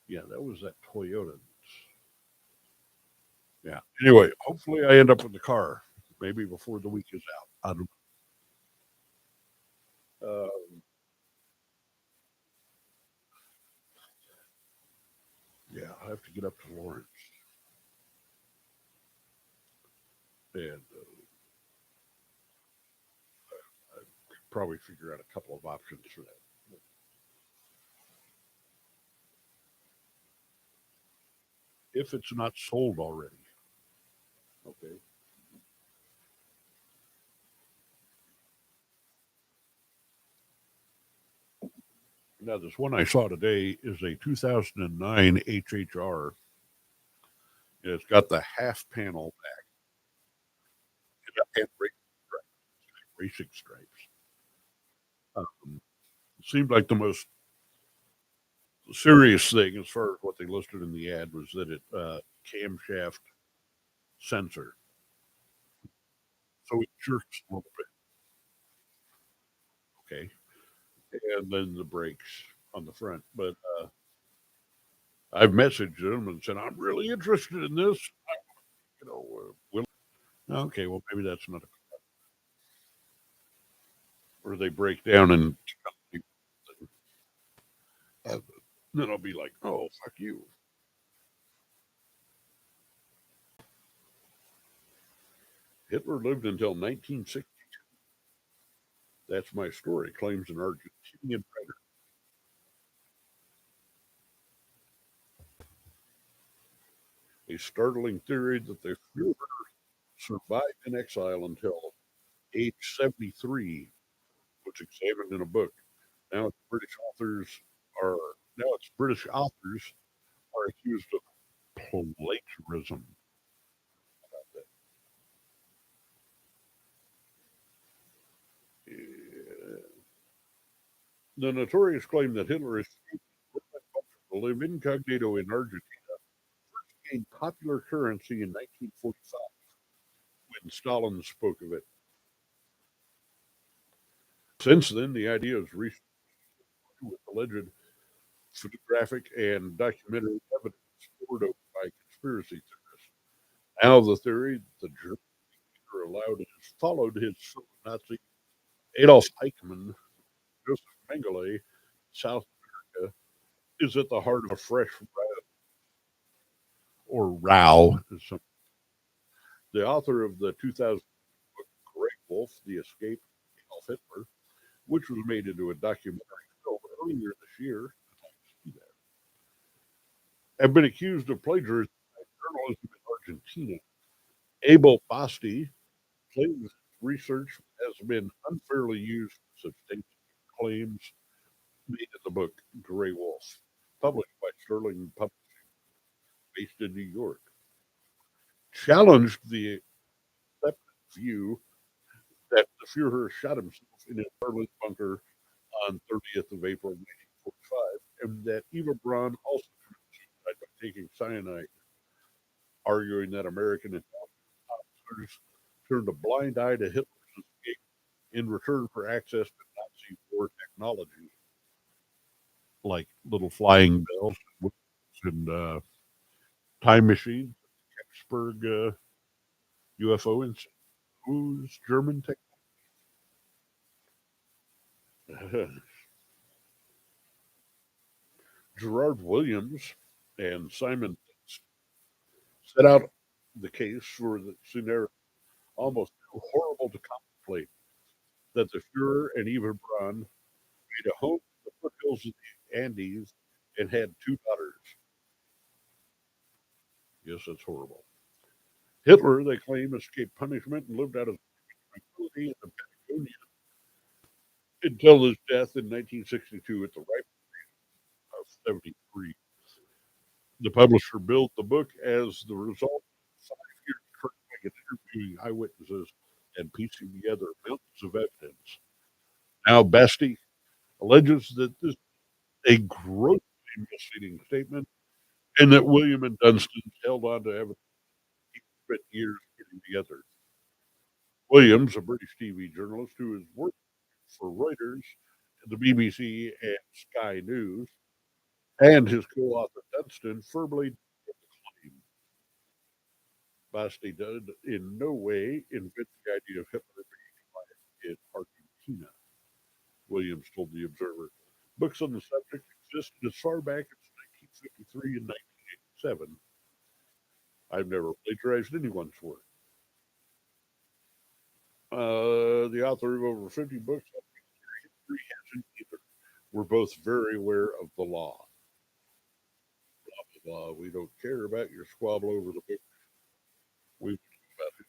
A: Yeah, that was that Toyota. Yeah. Anyway, hopefully I end up in the car. Maybe before the week is out. I don't. Yeah, I have to get up to Lawrence and probably figure out a couple of options for that. If it's not sold already. Okay. Now, this one I saw today is a 2009 HHR. It's got the half panel back and racing stripes. Um, it seemed like the most serious thing, as far as what they listed in the ad, was that it camshaft sensor, so it jerks a little bit. Okay, and then the brakes on the front. But I've messaged them and said I'm really interested in this. Will okay. Well, maybe that's not. Or they break down and then I'll be like, oh, fuck you. Hitler lived until 1960. That's my story, claims an Argentinian writer. A startling theory that the Fuhrer survived in exile until age 73 was examined in a book. Now it's British authors are now it's British authors are accused of plagiarism. The notorious claim that Hitler escaped to live incognito in Argentina gained popular currency in 1945 when Stalin spoke of it. Since then, the idea has reached with alleged photographic and documentary evidence stored over by conspiracy theorists. Now, the theory that the German leader allowed has followed his fellow Nazi Adolf Eichmann, Joseph Mengele, South America, is at the heart of a fresh row. The author of the 2000 book Grey Wolf, The Escape of Adolf Hitler, which was made into a documentary film earlier this year. I'd like to see that. Have been accused of plagiarism by journalism in Argentina. Abel Basti claims research has been unfairly used to substantiate claims made in the book Grey Wolf, published by Sterling Publishing, based in New York. Challenged the accepted view that the Fuhrer shot himself in his Berlin bunker on 30th of April 1945, and that Eva Braun also committed suicide by taking cyanide, arguing that American intelligence officers turned a blind eye to Hitler's escape in return for access to Nazi war technology, like little flying bells and time machines, Kecksburg UFO and who's German technology. Gerard Williams and Simon set out the case for the scenario almost too horrible to contemplate that the Fuhrer and Eva Braun made a home in the foothills of the Andes and had two daughters. Yes, that's horrible. Hitler, they claim, escaped punishment and lived out of tranquility in the Patagonia until his death in 1962 at the ripe age of 73. The publisher built the book as the result of 5 years trying and interviewing eyewitnesses and piecing together mountains of evidence. Now, Basti alleges that this is a grossly misleading statement and that William and Dunstan held on to evidence he spent years getting together. Williams, a British TV journalist who has worked for Reuters, the BBC, and Sky News, and his co-author Dunstan firmly denied the claim. Basti did in no way invent the idea of Hitler being alive in Argentina, Williams told the Observer. Books on the subject existed as far back as 1953 and 1987. I've never plagiarized anyone's work. The author of over 50 books on history hasn't either. We're both very aware of the law. Blah, blah, blah. We don't care about your squabble over the book. We about his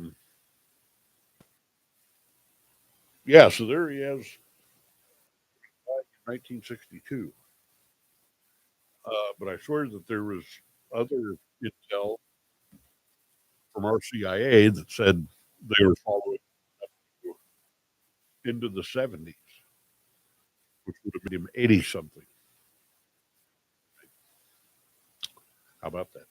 A: work. Yeah, so there he is, died in 1962. But I swear that there was other intel from our CIA that said they were following into the 70s, which would have made him 80 something. How about that?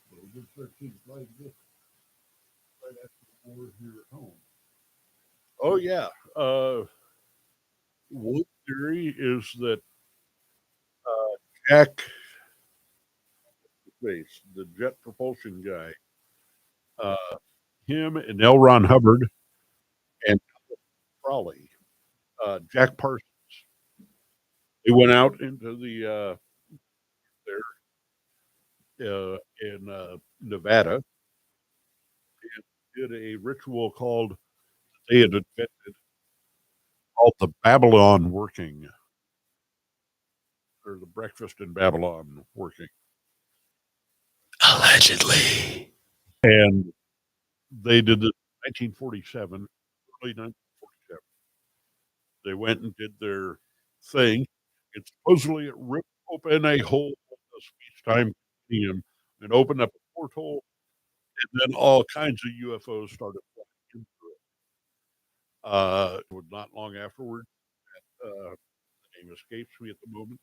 A: Well, we did 13 flight this right after the war here at home. Oh, yeah. One theory is that Jack Space, the jet propulsion guy, him and L. Ron Hubbard and Crowley, Jack Parsons, they went out into the in Nevada and did a ritual called they had invented called the Babylon working or the breakfast in Babylon working.
C: Allegedly.
A: And they did it in 1947, early 1947. They went and did their thing. And supposedly it ripped open a hole in the space time continuum and opened up a portal. And then all kinds of UFOs started flying into it. Not long afterward, the name escapes me at the moment,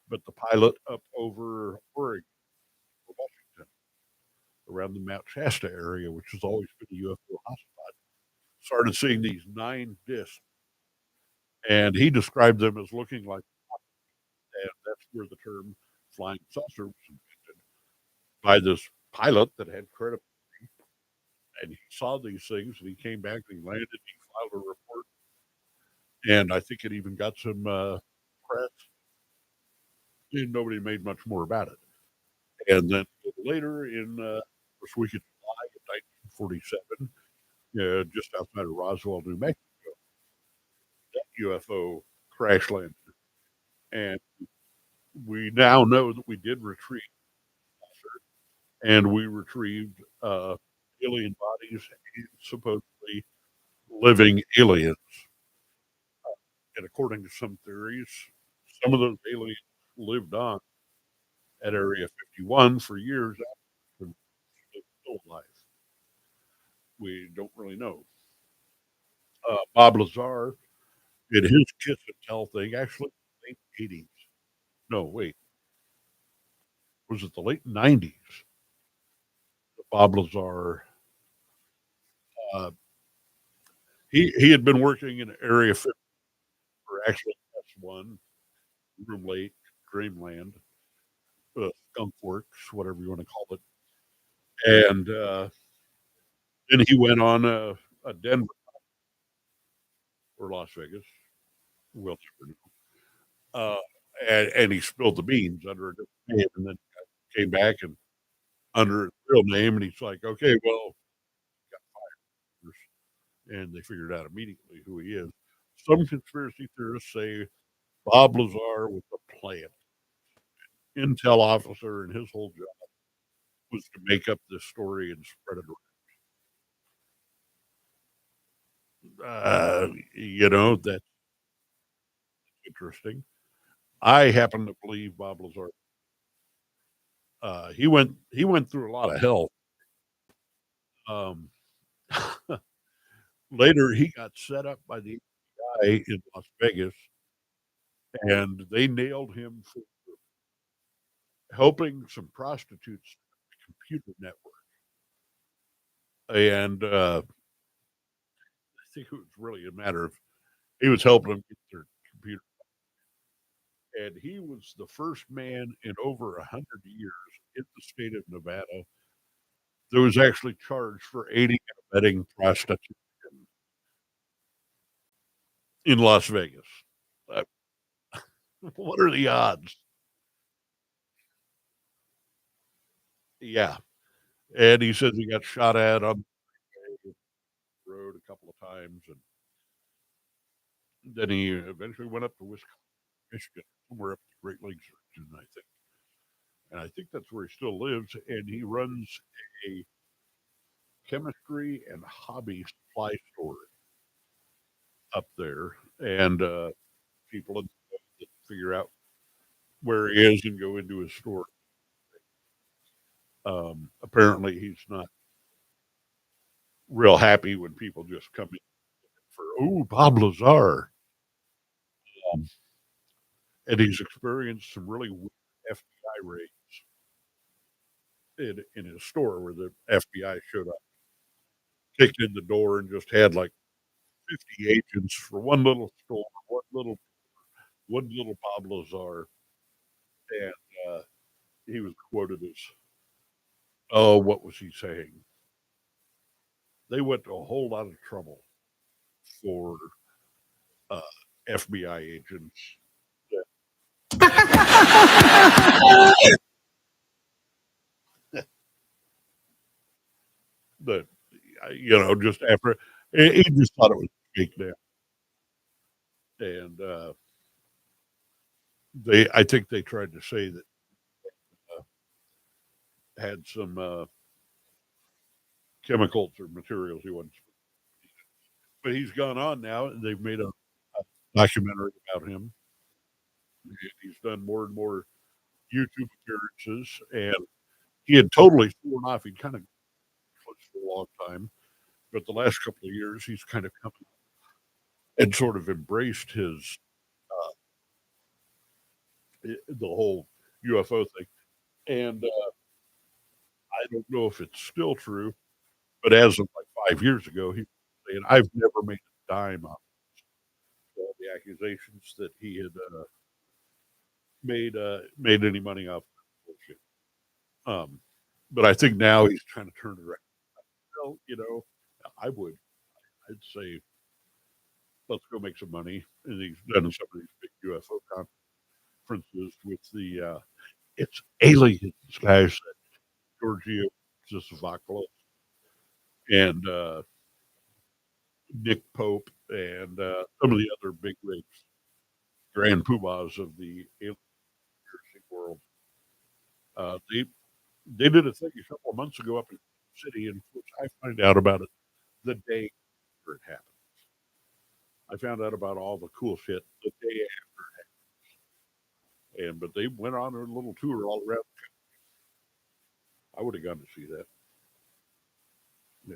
A: but the pilot up over Oregon, or Washington, around the Mount Shasta area, which has always been a UFO hotspot, started seeing these 9 discs, and he described them as looking like, and that's where the term flying saucer was invented by this pilot that had credibility, and he saw these things, and he came back, and he landed, he filed a report, and I think it even got some press, and nobody made much more about it. And then later in first week of July of 1947, just outside of Roswell, New Mexico. That UFO crash landed, and we now know that we did retrieve, and we retrieved alien bodies, supposedly living aliens. And according to some theories, some of those aliens lived on at Area 51 for years after they were still alive. We don't really know. Bob Lazar did his kiss and tell thing actually in the late 80s. No, wait, was it the late 90s? Bob Lazar, uh, he had been working in Area 50 for actually S1, Room Lake, Dreamland, Skunk Works, whatever you want to call it. And then he went on a Denver or Las Vegas, we'll never know. And he spilled the beans under a different name, and then came back and under his real name, and he's like, okay, well, and they figured out immediately who he is. Some conspiracy theorists say Bob Lazar was a plant, intel officer, and his whole job was to make up this story and spread it around. That's interesting. I happen to believe Bob Lazar. He went through a lot of hell. Um, Later, he got set up by the FBI in Las Vegas, and they nailed him for helping some prostitutes computer network. And I think it was really a matter of he was helping them get their computer. And he was the first man in over 100 years in the state of Nevada that was actually charged for aiding and abetting prostitution in Las Vegas. Uh, what are the odds? Yeah. And he says he got shot at on the road a couple of times. And then he eventually went up to Michigan, somewhere up the Great Lakes region, I think. And I think that's where he still lives. And he runs a chemistry and hobby supply store up there. And people figure out where he is and go into his store. Apparently, he's not real happy when people just come in for Bob Lazar. Um, and he's experienced some really weird FBI raids in his store where the FBI showed up, kicked in the door, and just had like 50 agents for one little store, one little Bob Lazar, and he was quoted as, "Oh, what was he saying? They went to a whole lot of trouble for uh, FBI agents that just after he just thought it was fake now, and I think they tried to say that had some chemicals or materials he wasn't, but he's gone on now, and they've made a documentary about him. He's done more and more YouTube appearances, and he had totally sworn off. He'd kind of close for a long time, but the last couple of years, he's kind of come and sort of embraced the whole UFO thing. And I don't know if it's still true, but as of like 5 years ago, he was saying, "I've never made a dime on all the accusations that he had made any money off bullshit." Um, but I think now he's trying to turn it around. Well, I would. I'd say let's go make some money. And he's done some of these big UFO conferences with the it's aliens, guys. Giorgio Zisavopoulos, and Nick Pope and some of the other big wigs, grand poobahs of the alien world. They did a thing a couple of months ago up in the city, and of course I find out about it the day after it happened. I found out about all the cool shit the day after, and but they went on a little tour all around. I would have gone to see that. Yeah.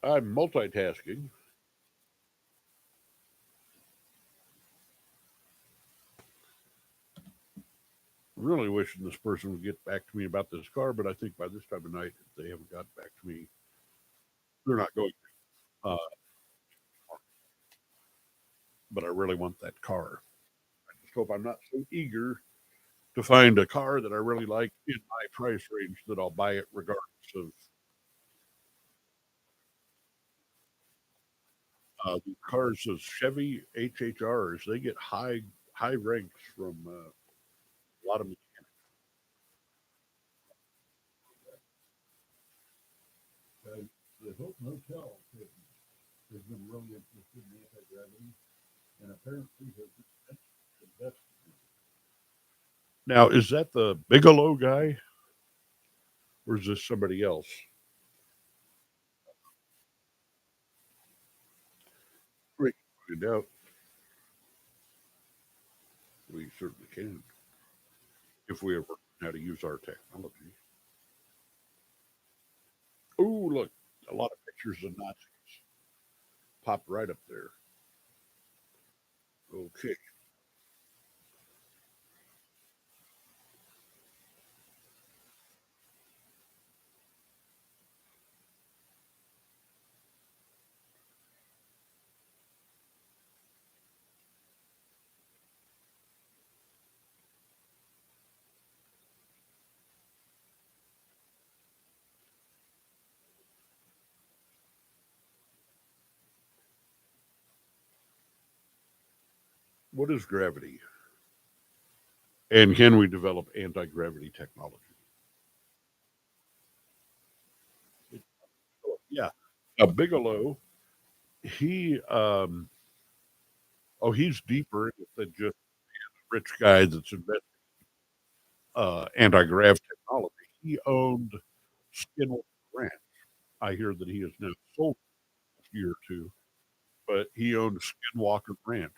A: I'm multitasking. Really wishing this person would get back to me about this car, but I think by this time of night, if they haven't got back to me, they're not going to. But I really want that car. I just hope I'm not so eager to find a car that I really like in my price range that I'll buy it regardless of the cars. Those Chevy HHRs, they get high ranks from a lot of mechanics. The Hilton Hotel has been really interested in anti-gravity, and apparently has invested. Now, is that the Bigelow guy, or is this somebody else? We can find out. We certainly can if we ever learn how to use our technology. Oh, look, a lot of pictures of Nazis popped right up there. Okay, what is gravity? And can we develop anti gravity technology? Yeah. Now, Bigelow, he, he's deeper than just a rich guy that's invested anti grav technology. He owned Skinwalker Ranch. I hear that he has now sold a year or two, but he owned Skinwalker Ranch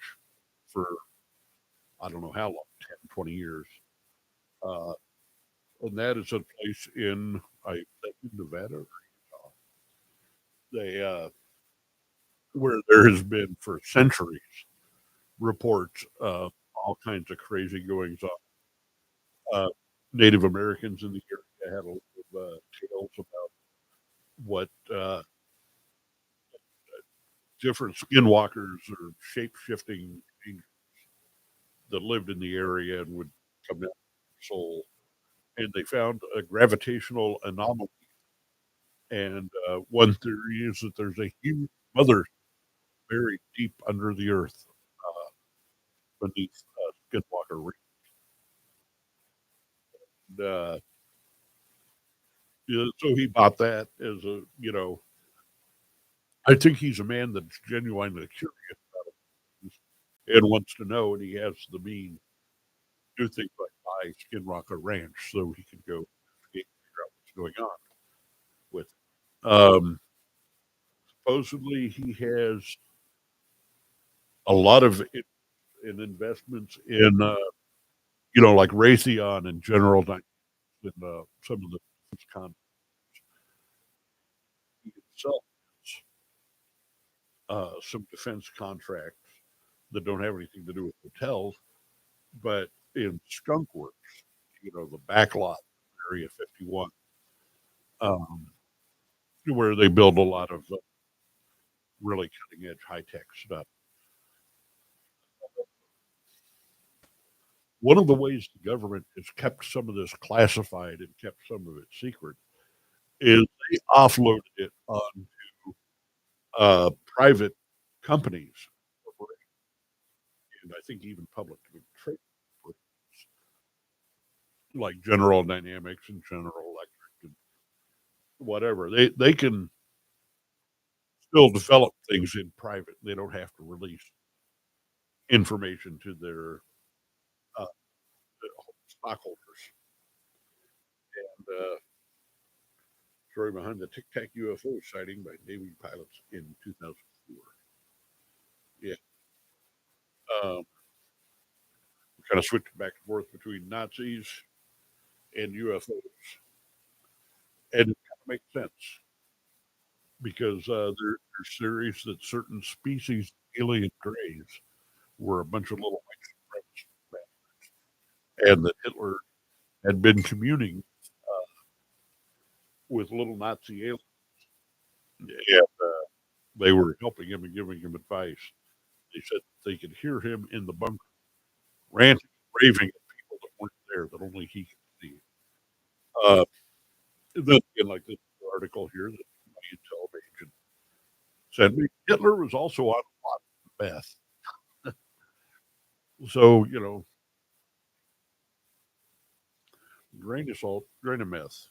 A: for I don't know how long, 10, 20 years. Uh, and that is a place in, I think, in Nevada or Utah. They, where there has been for centuries reports of all kinds of crazy goings on. Native Americans in the area had a lot of tales about what different skinwalkers or shape shifting that lived in the area and would come down to soul. And they found a gravitational anomaly. And one theory is that there's a huge mother buried deep under the earth beneath Skinwalker Reef. And, yeah, so he bought that as a, I think he's a man that's genuinely curious and wants to know, and he has the means to do things like buy Skinwalker Ranch so he can go figure out what's going on with it. Supposedly, he has a lot of in investments in, like Raytheon and General Dynamics and some of the con himself some defense contracts that don't have anything to do with hotels, but in Skunk Works, the backlot, Area 51, um, where they build a lot of really cutting edge high tech stuff. One of the ways the government has kept some of this classified and kept some of it secret is they offloaded it on private companies, and I think even public trade, like General Dynamics and General Electric and whatever. They can still develop things in private. They don't have to release information to their uh, stockholders. And story behind the Tic Tac UFO sighting by Navy pilots in 2004. Yeah, we kind of switched back and forth between Nazis and UFOs, and it kind of makes sense because there's theories that certain species of alien greys were a bunch of little white supremacists, and that Hitler had been communing with little Nazi aliens, and they were helping him and giving him advice. They said they could hear him in the bunker ranting, raving at people that weren't there, that only he could see. Uh, then again, like this article here that my intel agent sent me, Hitler was also on a lot of meth. So, grain of salt, grain of meth.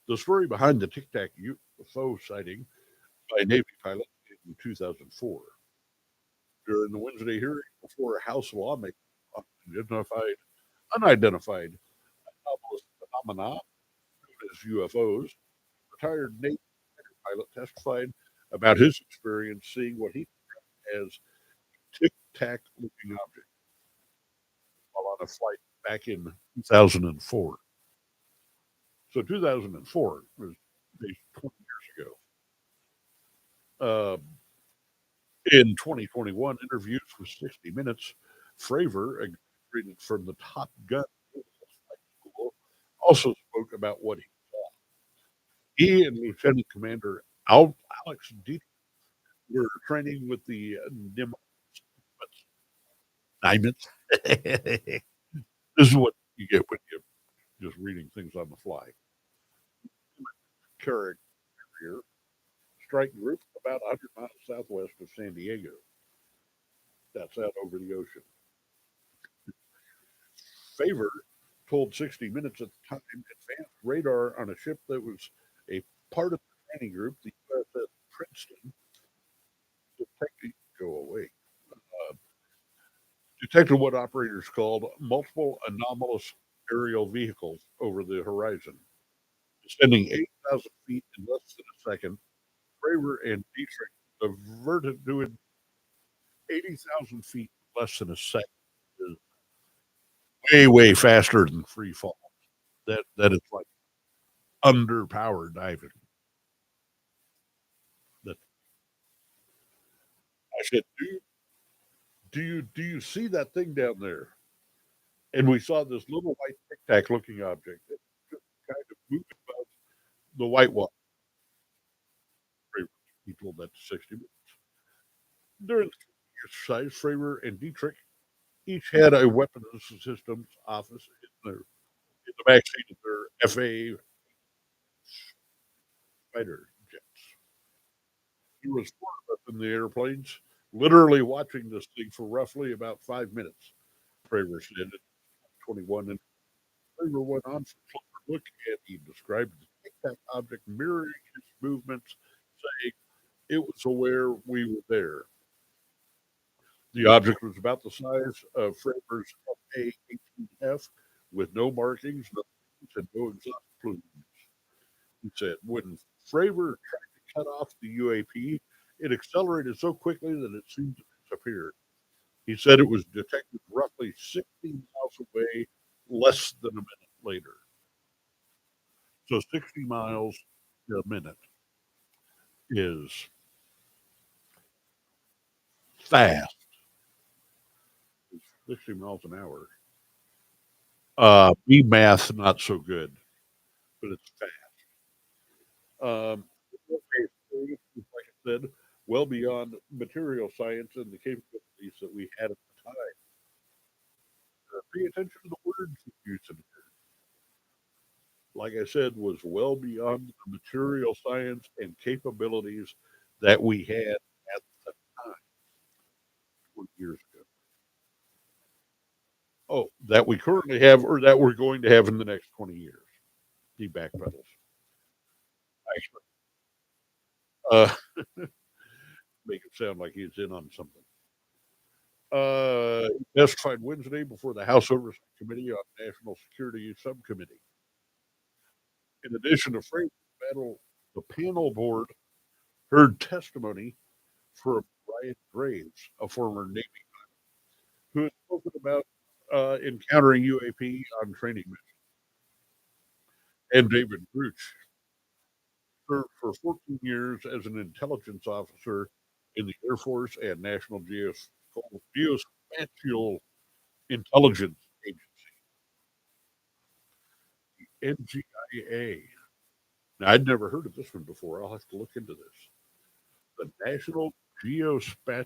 A: The story behind the Tic Tac UFO sighting by Navy pilot in 2004. During the Wednesday hearing before a House lawmaker on unidentified anomalous phenomena known as UFOs, retired Navy pilot testified about his experience seeing what he described as tic tac looking object while on a flight back in 2004. So 2004 was 20 years ago. In 2021 interviews with 60 Minutes, Fravor, a graduate from the Top Gun school, also spoke about what he saw. He and Lieutenant Commander Alex Dietrich were training with the Nimitz. This is what you get when you're just reading things on the fly. Carrier strike group about 100 miles southwest of San Diego. That's out over the ocean. Favor told 60 Minutes at the time advanced radar on a ship that was a part of the training group, the USS Princeton, detected go away. Uh, Detected what operators called multiple anomalous aerial vehicles over the horizon, descending 8,000 feet in less than a second. Fravor and Dietrich diverted doing 80,000 feet in less than a second. Is way, way faster than free fall. That is like underpowered diving. That I said, dude, do you see that thing down there? And we saw this little white tic tac looking object that just kind of moved above the white water. People that's 60 minutes. During the exercise, Fravor and Dietrich each had a weapons systems office in the backseat of their FA fighter jets. There was four of us in the airplanes, literally watching this thing for roughly about 5 minutes. Fravor said at 21, and Fravor went on for a closer look, and he described the tic tac object mirroring his movements, saying it was aware we were there. The object was about the size of Fravor's FA-18F, with no markings, no wings, and no exhaust plumes. He said, when Fravor tried to cut off the UAP, it accelerated so quickly that it seemed to disappear. He said it was detected roughly 60 miles away less than a minute later. So 60 miles a minute is fast. 60 miles an hour. Me math not so good, but it's fast. Okay, so like I said, well beyond material science and the capabilities that we had at the time. Pay attention to the words you use in here. Like I said, was well beyond the material science and capabilities that we had at the time 20 years ago. Oh, that we currently have or that we're going to have in the next 20 years. He backpedals. Actually, uh, make it sound like he's in on something. He testified Wednesday before the House Oversight Committee on National Security Subcommittee. In addition to Frank, the panel board heard testimony from Brian Graves, a former Navy who has spoken about encountering UAP on training missions, and David Gruch served for 14 years as an intelligence officer in the Air Force and National Geospatial Intelligence Agency, NGIA. Now, I'd never heard of this one before. I'll have to look into this. The National Geospatial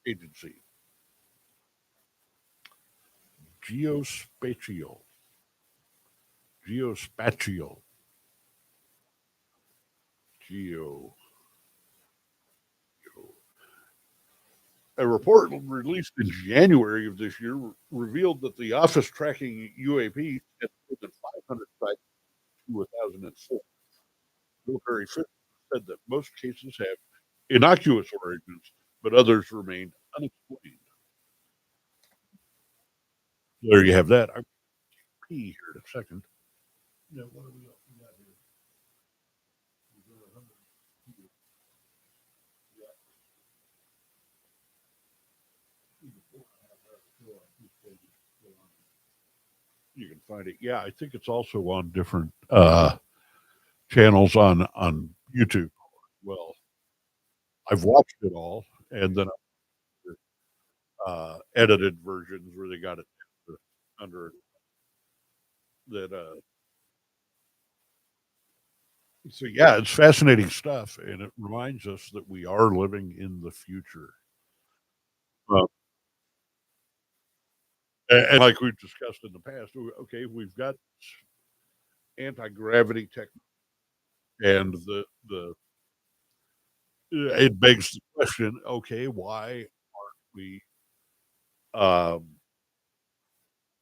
A: Agency. Geospatial. Geospatial. Geo. A report released in January of this year revealed that the office tracking UAP had more than 500 sites in 2004. Military officials said that most cases have innocuous origins, but others remain unexplained. There you have that. I'm pee here in a second.
B: Yeah, what do we got here? Is there 100? Yeah, either 4.5 hours still on 2 pages still on.
A: You can find it. Yeah, I think it's also on different channels on YouTube. Well, I've watched it all, and then edited versions where they got it under that. So yeah, it's fascinating stuff, and it reminds us that we are living in the future. Uh, and like we've discussed in the past, okay, we've got anti gravity tech, and the it begs the question: okay, why aren't we um,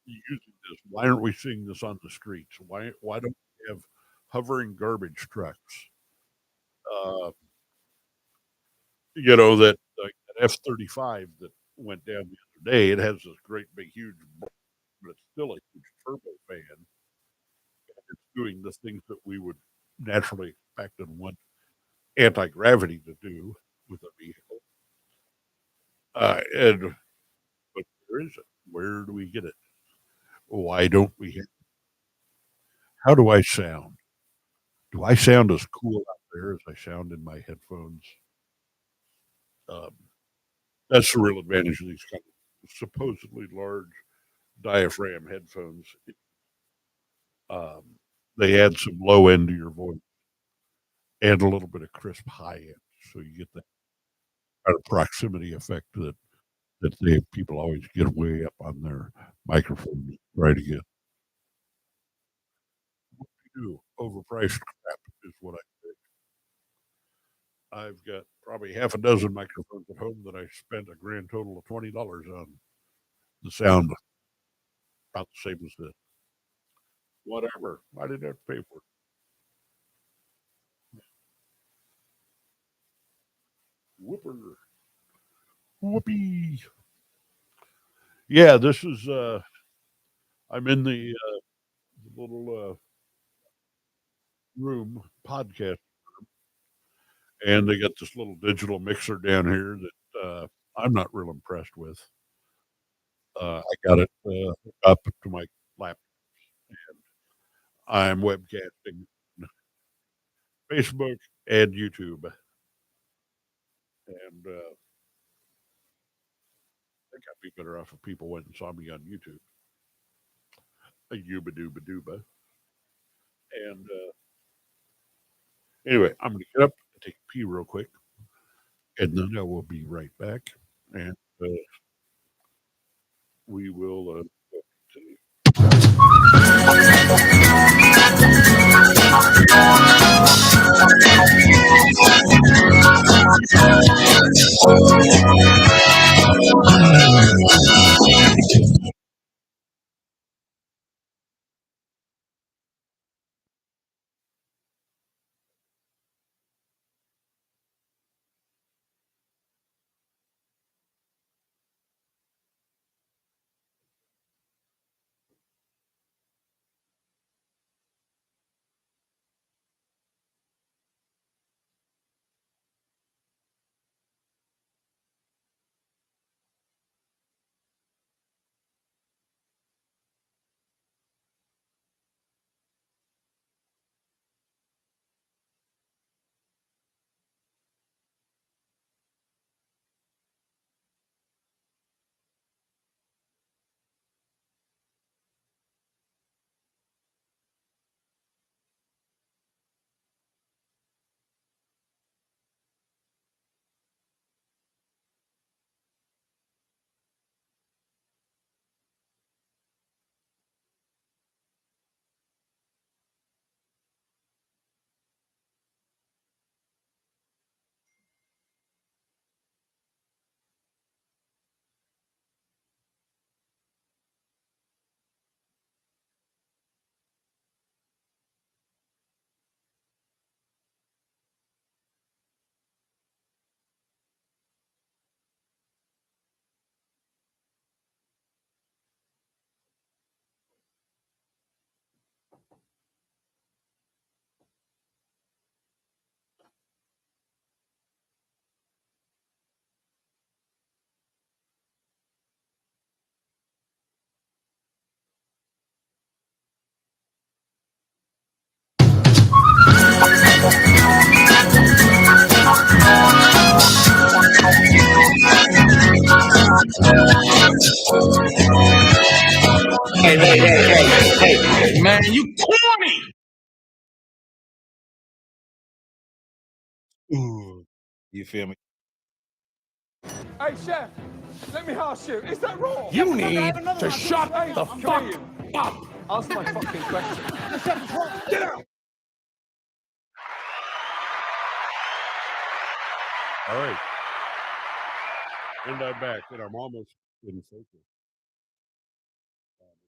A: using this? Why aren't we seeing this on the streets? Why don't we have hovering garbage trucks? Uh, that like that F-35 that went down the other day. It has this great big huge, but it's still a huge turbofan. It's doing the things that we would naturally expect and want anti gravity to do with a vehicle. And but where is it? Where do we get it? Why don't we? How do I sound? Do I sound as cool out there as I sound in my headphones? Um, that's the real advantage of these kind of supposedly large diaphragm headphones. Um, they add some low end to your voice and a little bit of crisp high end, so you get that kind of proximity effect that people always get way up on their microphone try to get. What do you do? Overpriced crap is what I think. I've got probably half a dozen microphones at home that I spent a grand total of $20 on. The sound about the same as this. Whatever. I didn't have to pay for it. Whooper. Whoopee. Yeah, this is I'm in the little room podcast, and they got this little digital mixer down here that I'm not real impressed with. I got it up to my laptop. I'm webcasting Facebook and YouTube. and I think I'd be better off if people went and saw me on YouTube. A yuba dooba dooba. And anyway, I'm gonna get up and take a pee real quick, and then I will be right back, and we will continue.
C: Hey, man, you corny. Ooh, you feel me?
D: Hey, chef, let me ask you, is that raw?
C: You need to shut the fuck up.
D: Answer my fucking question.
E: The chef is wrong.
C: Get out.
A: All right, and I'm back, and I'm almost in focus.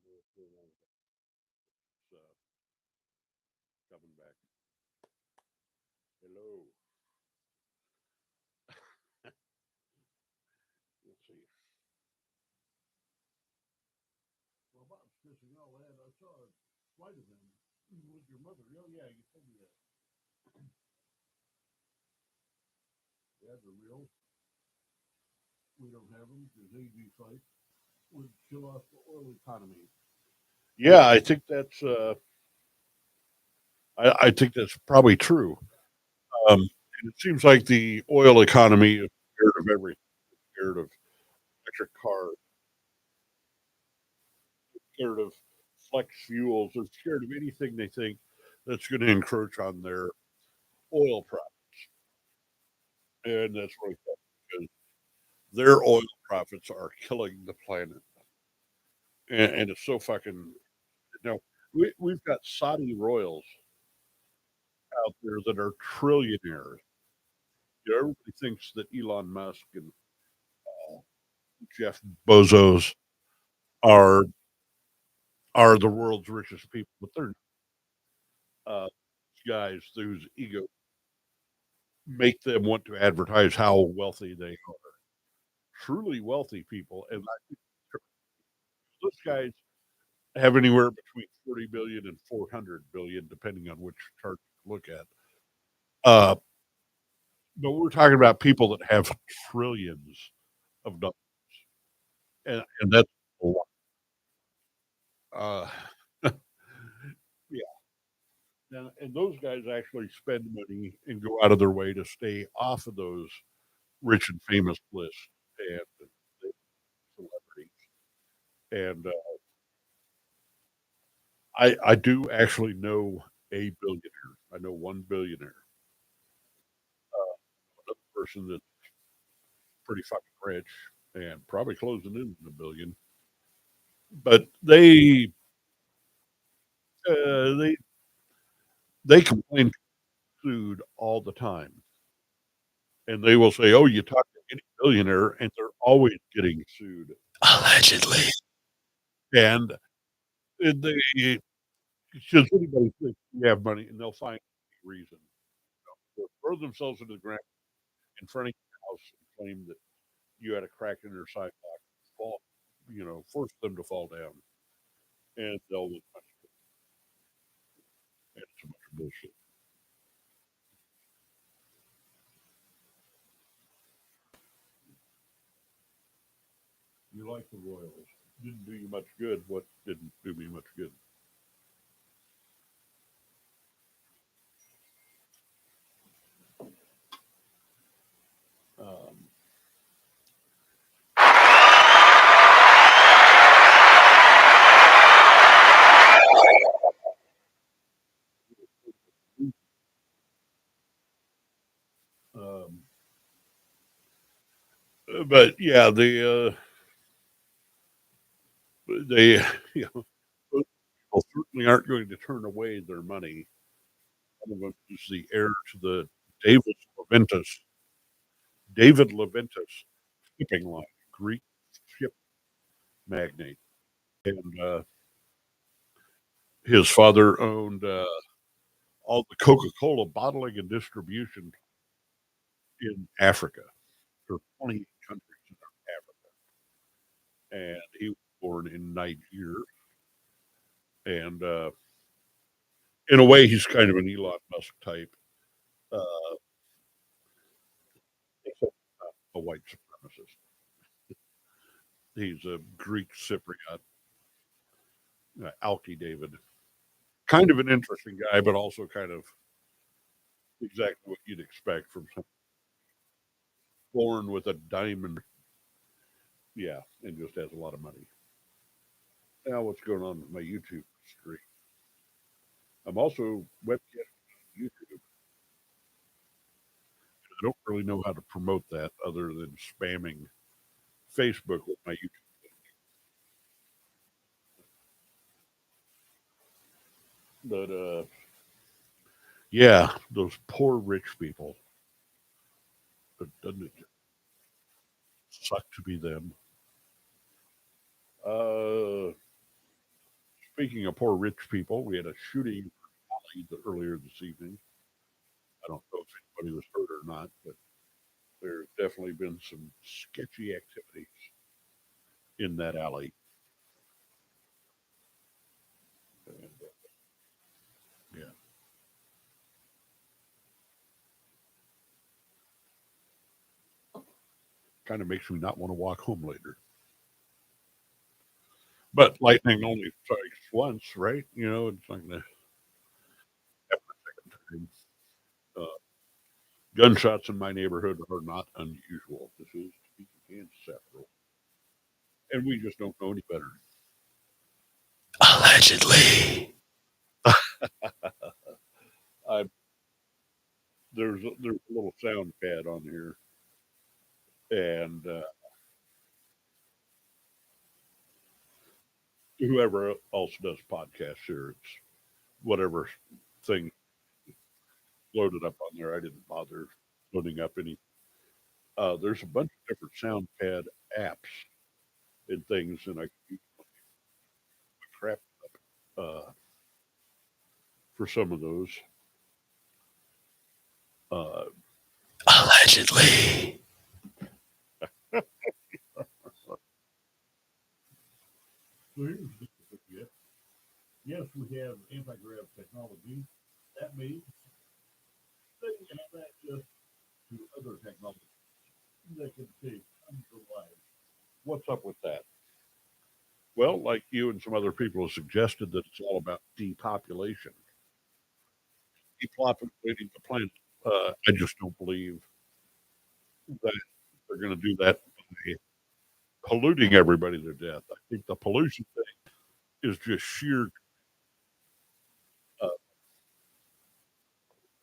A: It's, coming back. Hello. Let's see. Well, Bob's pissing all that. I saw a flight of them with your mother. Oh, yeah, you told me that. Yeah, they're real. We don't have them because they do fight. Would kill off the oil economy. Yeah, I think that's. I think that's probably true. And it seems like the oil economy is scared of everything. Scared of electric cars. Scared of flex fuels. They're scared of anything they think that's going to encroach on their oil profit. And that's really tough because their oil profits are killing the planet. And it's so fucking. We've got Saudi royals out there that are trillionaires. Everybody thinks that Elon Musk and Jeff Bezos are the world's richest people, but they're guys whose ego make them want to advertise how wealthy they are. Truly wealthy people, and I think those guys have anywhere between 40 billion and 400 billion, depending on which chart you look at. Uh, but we're talking about people that have trillions of dollars, and that's a lot. Uh, yeah, and those guys actually spend money and go out of their way to stay off of those rich and famous list and the celebrities. And I do actually know a billionaire. I know one billionaire, another person that's pretty fucking rich and probably closing in on a billion. But uh, they they complain sued all the time, and they will say, "Oh, you talk to any billionaire, and they're always getting sued."
C: Allegedly.
A: And they should anybody think you have money, and they'll find a reason. They'll throw themselves into the ground in front of your house and claim that you had a crack in their sidewalk, fall, force them to fall down, and they'll look funny. And it's a bunch of bullshit. You like the Royals? Didn't do you much good. What didn't do me much good? Um, um, but yeah, they you know those people certainly aren't going to turn away their money. One of them is the heir to the David Leventis David Leventis shipping line, Greek ship magnate, and his father owned all the Coca-Cola bottling and distribution in Africa. There are 28 countries in Africa, and he was born in Nigeria. And in a way, he's kind of an Elon Musk type, uh, except not a white supremacist. He's a Greek Cypriot, Alki David. Kind of an interesting guy, but also kind of exactly what you'd expect from someone born with a diamond. Yeah, and just has a lot of money. Now, what's going on with my YouTube stream? I'm also webcasting on YouTube. I don't really know how to promote that other than spamming Facebook with my YouTube. But yeah, those poor rich people. But doesn't it suck to be them? Uh, Speaking of poor rich people, we had a shooting earlier this evening. I don't know if anybody was hurt or not, but there's definitely been some sketchy activities in that alley. And, yeah, kind of makes me not want to walk home later. But lightning only strikes once, right? It's not going to happen a second time. Uh, Gunshots in my neighborhood are not unusual. This is Kansas after all. And we just don't know any better.
C: Allegedly.
A: I there's a little sound pad on here, and whoever else does podcasts here, it's whatever thing loaded up on there. I didn't bother loading up any. There's a bunch of different sound pad apps and things, and I can use the crap uh, for some of those. Uh,
C: Allegedly.
A: so here's the thing. Yes, we have anti-grav technology. That means they have access to other technology that can save tons of lives. What's up with that? Well, like you and some other people have suggested, that it's all about depopulation, depopulating the planet. I just don't believe that they're going to do that by polluting everybody to death. I think the pollution thing is just sheer, uh,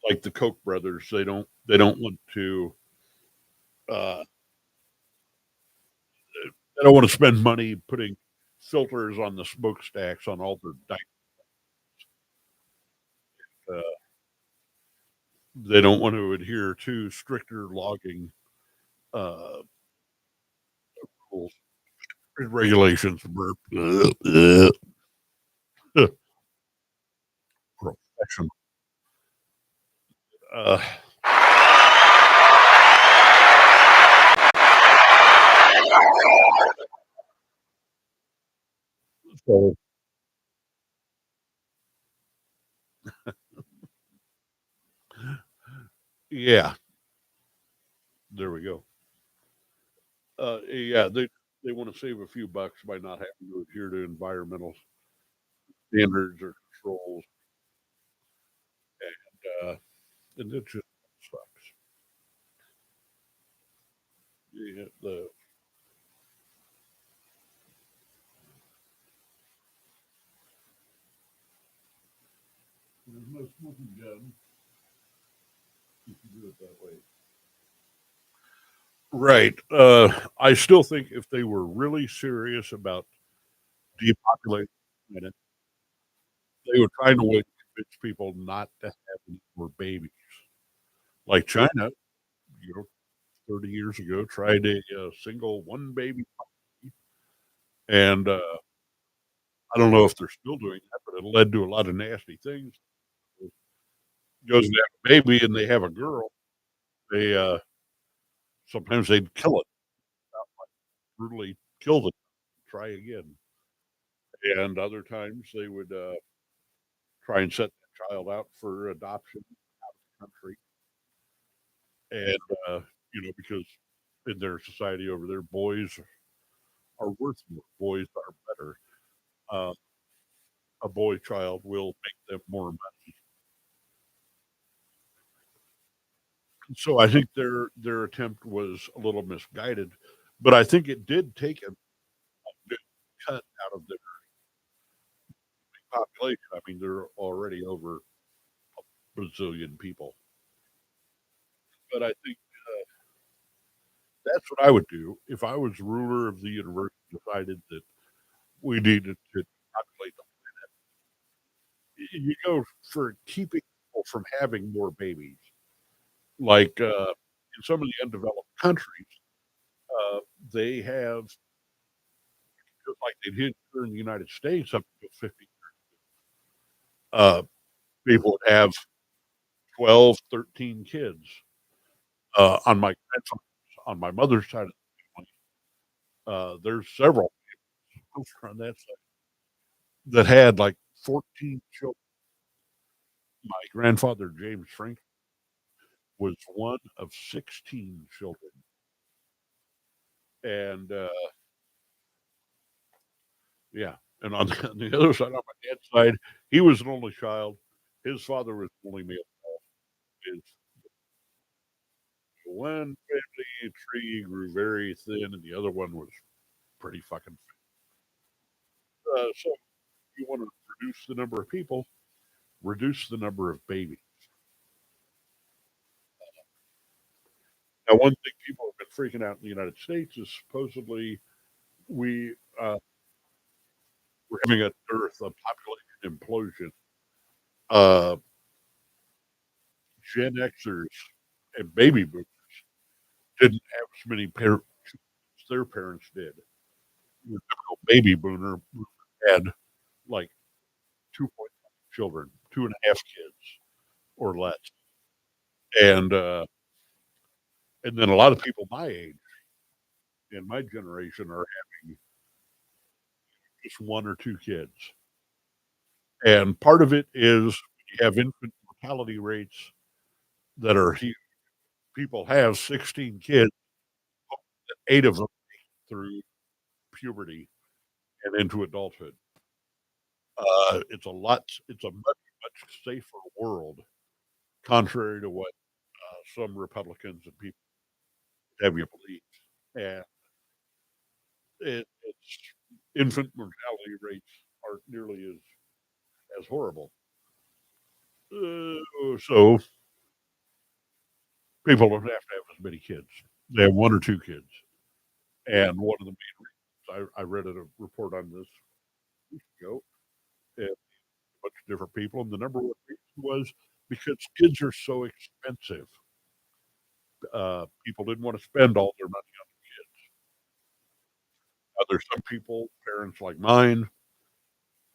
A: like the Koch brothers. They don't want to. Uh, they don't want to spend money putting filters on the smokestacks on all their dikes. Uh, they don't want to adhere to stricter logging uh, rules and regulations. Burp. Profession. Uh, so yeah, there we go. Yeah, they want to save a few bucks by not having to adhere to environmental standards or controls, uh, and it just sucks. Yeah, there's no smoking gun if you do it that way. Right. I still think if they were really serious about depopulating the planet, they would find a way to convince people not to have any more babies. Like China, 30 years ago, tried a single one baby policy, and I don't know if they're still doing that, but it led to a lot of nasty things. Goes and have a baby, and they have a girl. They sometimes they'd kill it, brutally kill it, try again, and other times they would try and set that child out for adoption out of the country, and because in their society over there, boys are worth more. Boys are better. Uh, a boy child will make them more money. So I think their attempt was a little misguided, but I think it did take a good cut out of their population. I mean, there are already over a bazillion people, but I think that's what I would do if I was ruler of the university. Decided that we needed to populate them. You go for keeping people from having more babies, like in some of the undeveloped countries, uh, they have just like they did here in the United States up to 50. Uh, People would have 12, 13 kids. On my grandfather's, on my mother's side of the family, there's several on that side that had like 14 children. My grandfather, James Frank, was one of 16 children. And yeah, and on on the other side, on my dad's side, he was an only child. His father was the only male. His one family tree grew very thin, and the other one was pretty fucking. So you want to reduce the number of people, reduce the number of babies. Now, one thing people have been freaking out in the United States is supposedly we we're having a dearth, a population implosion. Uh, Gen Xers and baby boomers didn't have as many parents as their parents did. The typical baby boomer had like 2.5 children, two and a half kids or less, and uh, and then a lot of people my age in my generation are having just one or two kids, and part of it is you have infant mortality rates that are huge. People have 16 kids, eight of them through puberty and into adulthood. It's a much safer world, contrary to what some Republicans and people have you believe. And it's infant mortality rates aren't nearly as horrible. So people don't have to have as many kids. They have one or two kids. And one of the main reasons I read a report on this weeks ago, and a bunch of different people, and the number one reason was because kids are so expensive. People didn't want to spend all their money on kids. There's some people, parents like mine,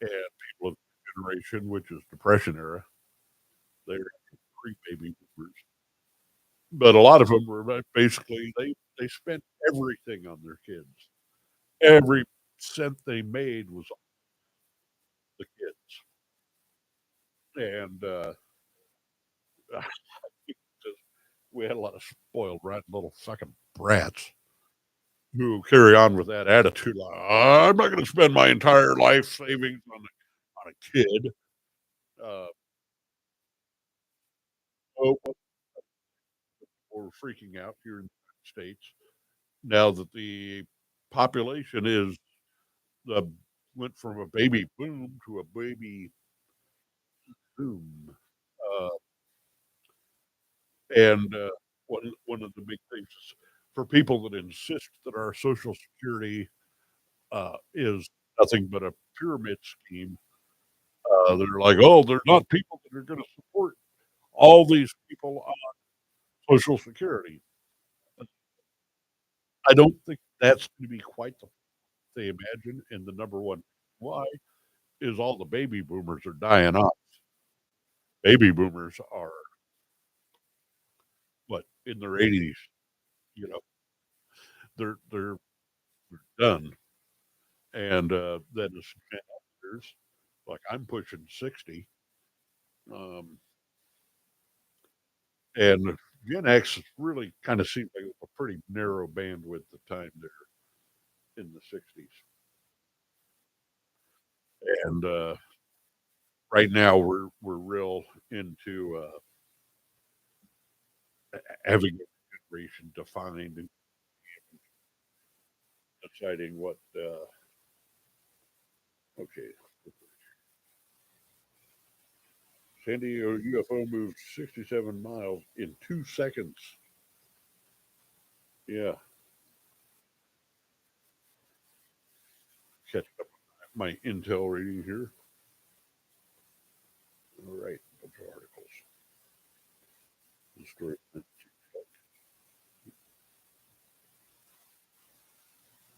A: and people of the generation, which is Depression era, they're pre-baby boomers. But a lot of them were basically they spent everything on their kids. Every cent they made was on the kids, and we had a lot of spoiled, rotten little fucking brats who carry on with that attitude. Like, I'm not going to spend my entire life savings on a kid. Uh, so we're freaking out here in the United States now that the population is the went from a baby boom to a baby boom. Uh, and one of the big things is for people that insist that our Social Security is nothing but a pyramid scheme. They're like, oh, they're not people that are going to support all these people on Social Security. I don't think that's going to be quite the they imagine. And the number one why is all the baby boomers are dying off. Baby boomers are what in their 80s. You know, they're done, and then as Gen Xers, like I'm pushing 60, um, and Gen X really kind of seems like a pretty narrow bandwidth of time there in the 60s. And right now we're real into having a generation defined and deciding what. Okay, San Diego UFO moved 67 miles in 2 seconds. Yeah, catch up my intel reading here. All right, a bunch of articles. The story.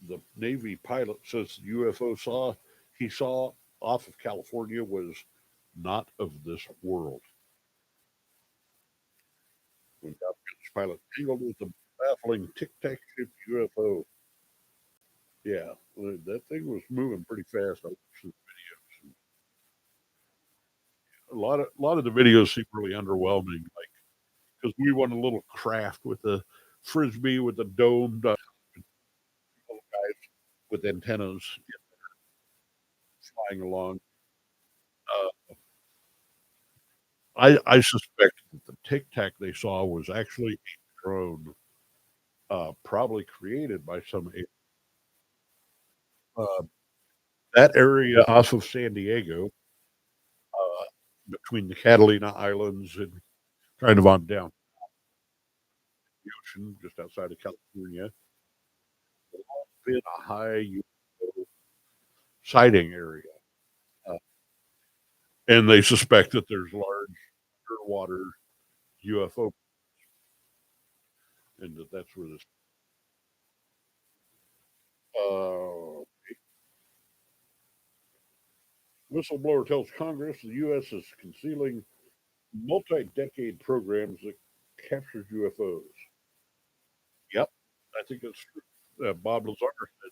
A: The Navy pilot says the UFO he saw off of California was not of this world. When British pilot tangled with the baffling Tic Tac shaped UFO. Yeah, that thing was moving pretty fast. I watched the videos. A lot of the videos seem really underwhelming, like because we want a little craft with a frisbee with a domed little guys with antennas flying along. I suspect that the Tic Tac they saw was actually a drone, probably created by some. Uh, that area off of San Diego, uh, between the Catalina Islands and kind of on down the ocean, just outside of California, been a high UFO sighting area, uh, and they suspect that there's large underwater UFO, and that's where this. Uh, Whistleblower tells Congress the U.S. is concealing multi-decade programs that captured UFOs. Yep, I think that's true. Bob Lazar said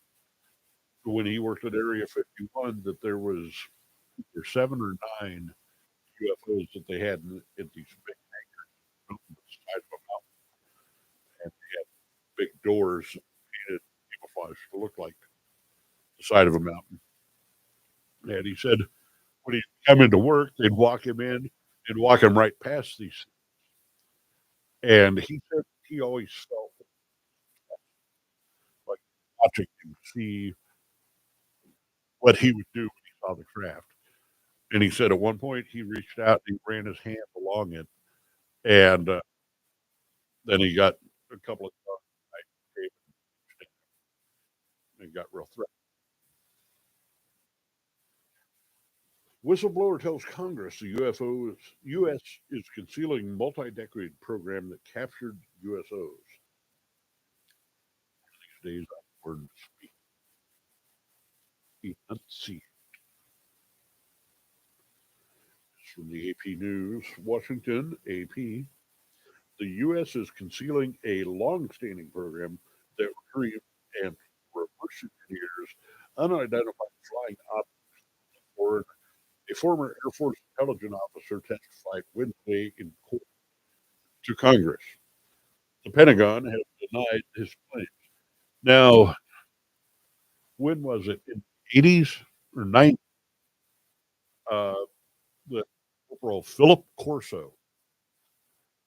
A: when he worked at Area 51 that there was either 7 or 9 UFOs that they had in these big rooms on the side of a mountain, and they had big doors painted camouflage to look like the side of a mountain. And he said when he'd come into work, they'd walk him in and walk him right past these. And he said he always felt watching him see what he would do when he saw the craft. And he said at one point he reached out and he ran his hand along it, and then he got a couple of times and got real threatened. Whistleblower tells Congress the U.S. is concealing multi-decade program that captured USOs. These days, words enunciate. From the AP News, Washington, AP. The U.S. is concealing a long-standing program that retrieves and reverse engineers unidentified flying objects aboard. A former Air Force intelligence officer testified Wednesday in court to Congress. The Pentagon has denied his claims. Now, when was it? In the 80s or 90s? Uh, the Corporal Philip Corso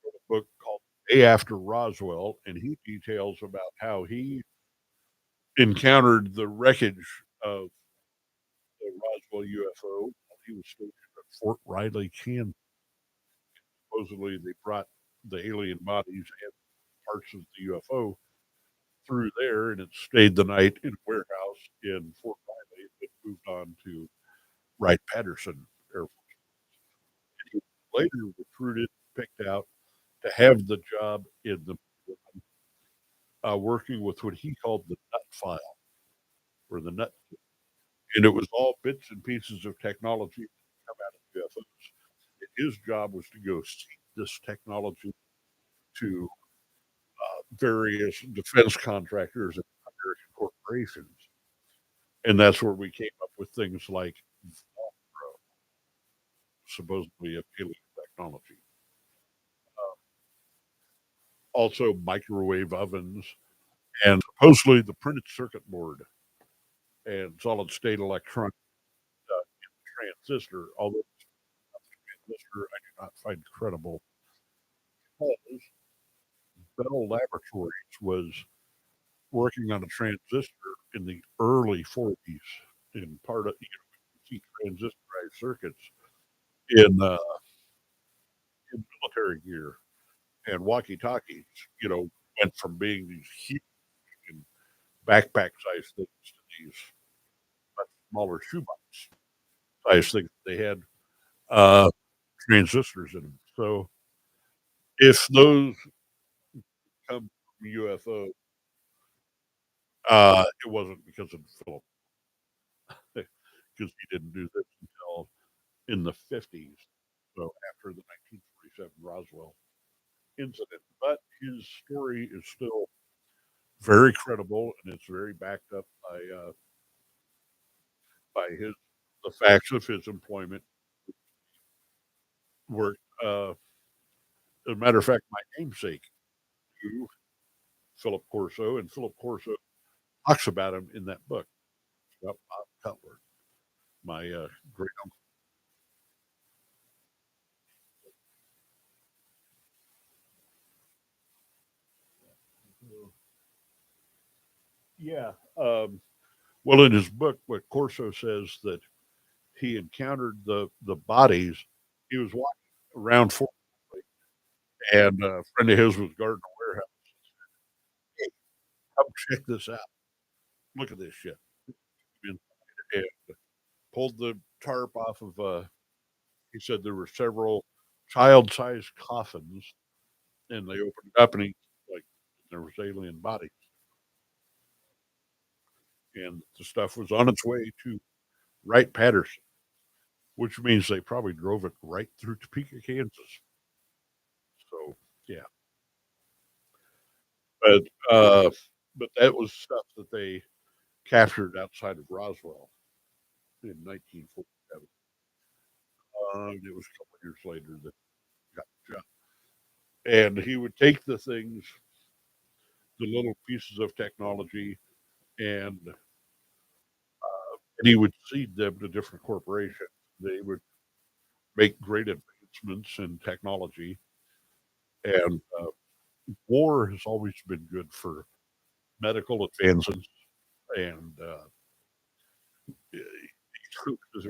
A: wrote a book called Day After Roswell, and he details about how he encountered the wreckage of the Roswell UFO while he was stationed at Fort Riley, Kansas. Supposedly, they brought the alien bodies and parts of the UFO through there, and it stayed the night in a warehouse in Fort Riley. It moved on to Wright Patterson Air Force. He was later recruited, picked out to have the job in the working with what he called the nut file or the nut, and it was all bits and pieces of technology that come out of UFOs. And his job was to go seek this technology to various defense contractors and American corporations, and that's where we came up with things like Velcro, supposedly of alien technology. Also, microwave ovens, and supposedly the printed circuit board and solid state electronic transistor. Although transistor I do not find credible, because Bell Laboratories was working on a transistor in the early 40s in part of see transistorized circuits in in military gear and walkie talkies. Went from being these huge and backpack size things to these much smaller shoebox size things. They had uh, transistors in them. So if those come from UFO, it wasn't because of Philip, because he didn't do this until in the 50s. So after the 1947 Roswell incident, but his story is still very credible and it's very backed up by his the facts of his employment work. As a matter of fact, my namesake knew Philip Corso, and Philip Corso talks about him in that book about Bob Cutler, my great uncle. Yeah. Well, in his book, what Corso says that he encountered the bodies. He was walking around Fort Riley, and a friend of his was guarding a warehouse. Hey, come check this out. Look at this shit. And pulled the tarp off of. He said there were several child-sized coffins, and they opened it up, and he like there was alien bodies, and the stuff was on its way to Wright Patterson, which means they probably drove it right through Topeka, Kansas. So yeah, but but that was stuff that they captured outside of Roswell in 1947. It was a couple of years later that he got the job, and he would take the things, the little pieces of technology, and he would seed them to different corporations. They would make great advancements in technology, and war has always been good for medical advances. and there's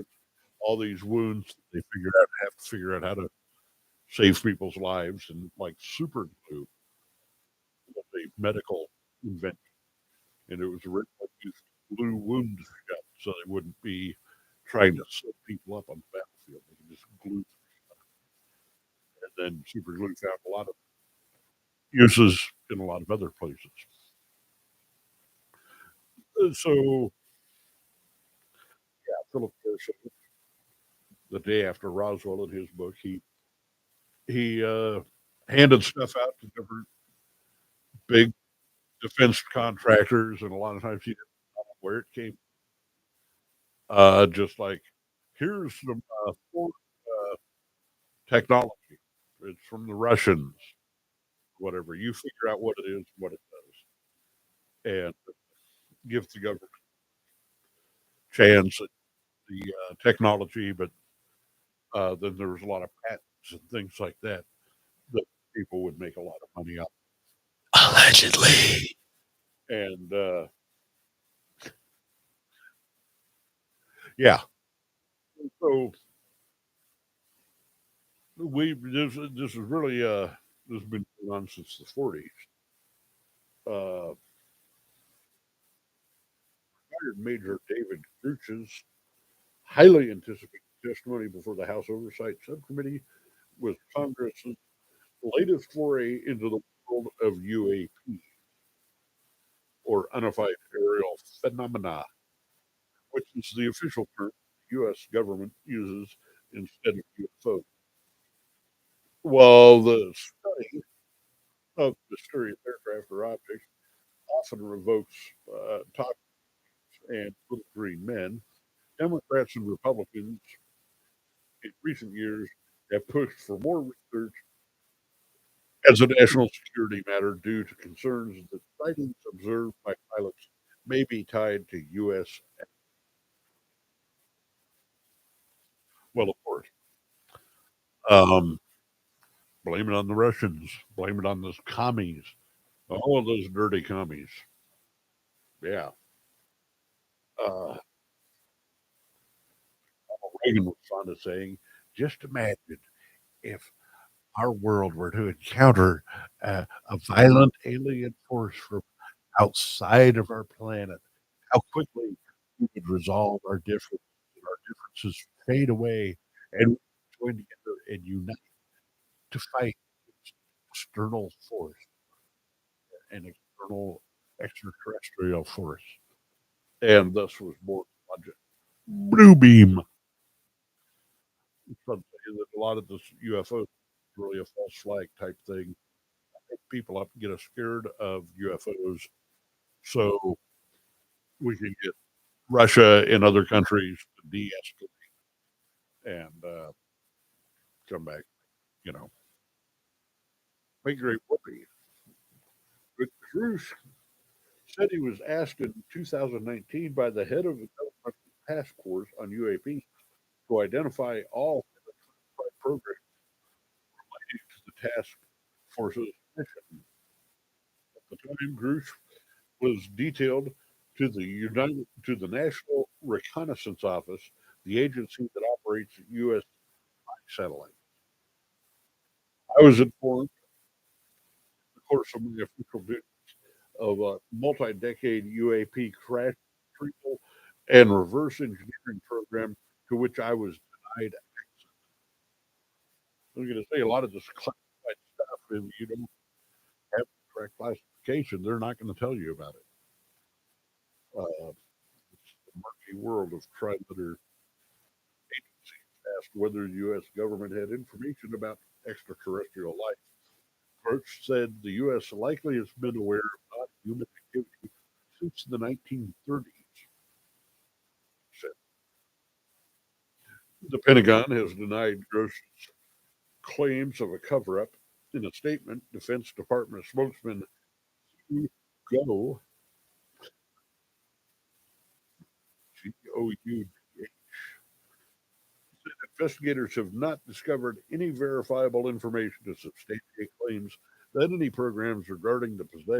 A: all these wounds. They have to figure out how to save people's lives, and like super glue was a medical invention, and it was originally used to glue wounds shut so they wouldn't be trying to sew people up on the battlefield. They could just glue, and then super glue found a lot of uses in a lot of other places. So, yeah, Philip Gerson, the day after Roswell in his book, he handed stuff out to different big defense contractors, and a lot of times he didn't know where it came. Just like here's some foreign technology. It's from the Russians. Whatever you figure out what it is, what it does, and give the government a chance at the technology. But then there was a lot of patents and things like that that people would make a lot of money off.
C: Allegedly.
A: And yeah, so we this is really this has been going on since the 40s. Uh, Retired Major David Gruch's highly anticipated testimony before the House Oversight Subcommittee was Congress's latest foray into the world of UAP, or Unified Aerial Phenomena, which is the official term the U.S. government uses instead of UFO. While the study of mysterious aircraft or objects often revokes top and little green men, Democrats and Republicans in recent years have pushed for more research as a national security matter due to concerns that sightings observed by pilots may be tied to U.S. Well, of course, um, blame it on the Russians, blame it on those commies, all of those dirty commies. Yeah. Uh, Reagan was fond of saying, just imagine if our world were to encounter a violent alien force from outside of our planet, how quickly we could resolve our differences fade away, and join together and unite to fight external force, an external extraterrestrial force. And thus was born Project Blue Beam. Some say that a lot of this UFO is really a false flag type thing. People up get us scared of UFOs so we can get Russia and other countries to de-escalate and come back, you know, make great whoopee. But Cruz said he was asked in 2019 by the head of the government task force on UAP to identify all programs related to the task force's mission. At the time, Grush was detailed to the National Reconnaissance Office, the agency that operates U.S. satellites. I was informed, of course, of my official duty of a multi-decade UAP crash retrieval and reverse engineering program to which I was denied. I'm going to say a lot of this classified stuff. If you don't have the correct classification, they're not going to tell you about it. It's the murky world of tri-letter agencies. Asked whether the U.S. government had information about extraterrestrial life. Birch said the U.S. likely has been aware of non-human activity since the 1930s. Said. The Pentagon has denied Gross's claims of a cover-up. In a statement, Defense Department spokesman Go Gou investigators have not discovered any verifiable information to substantiate claims that any programs regarding the possession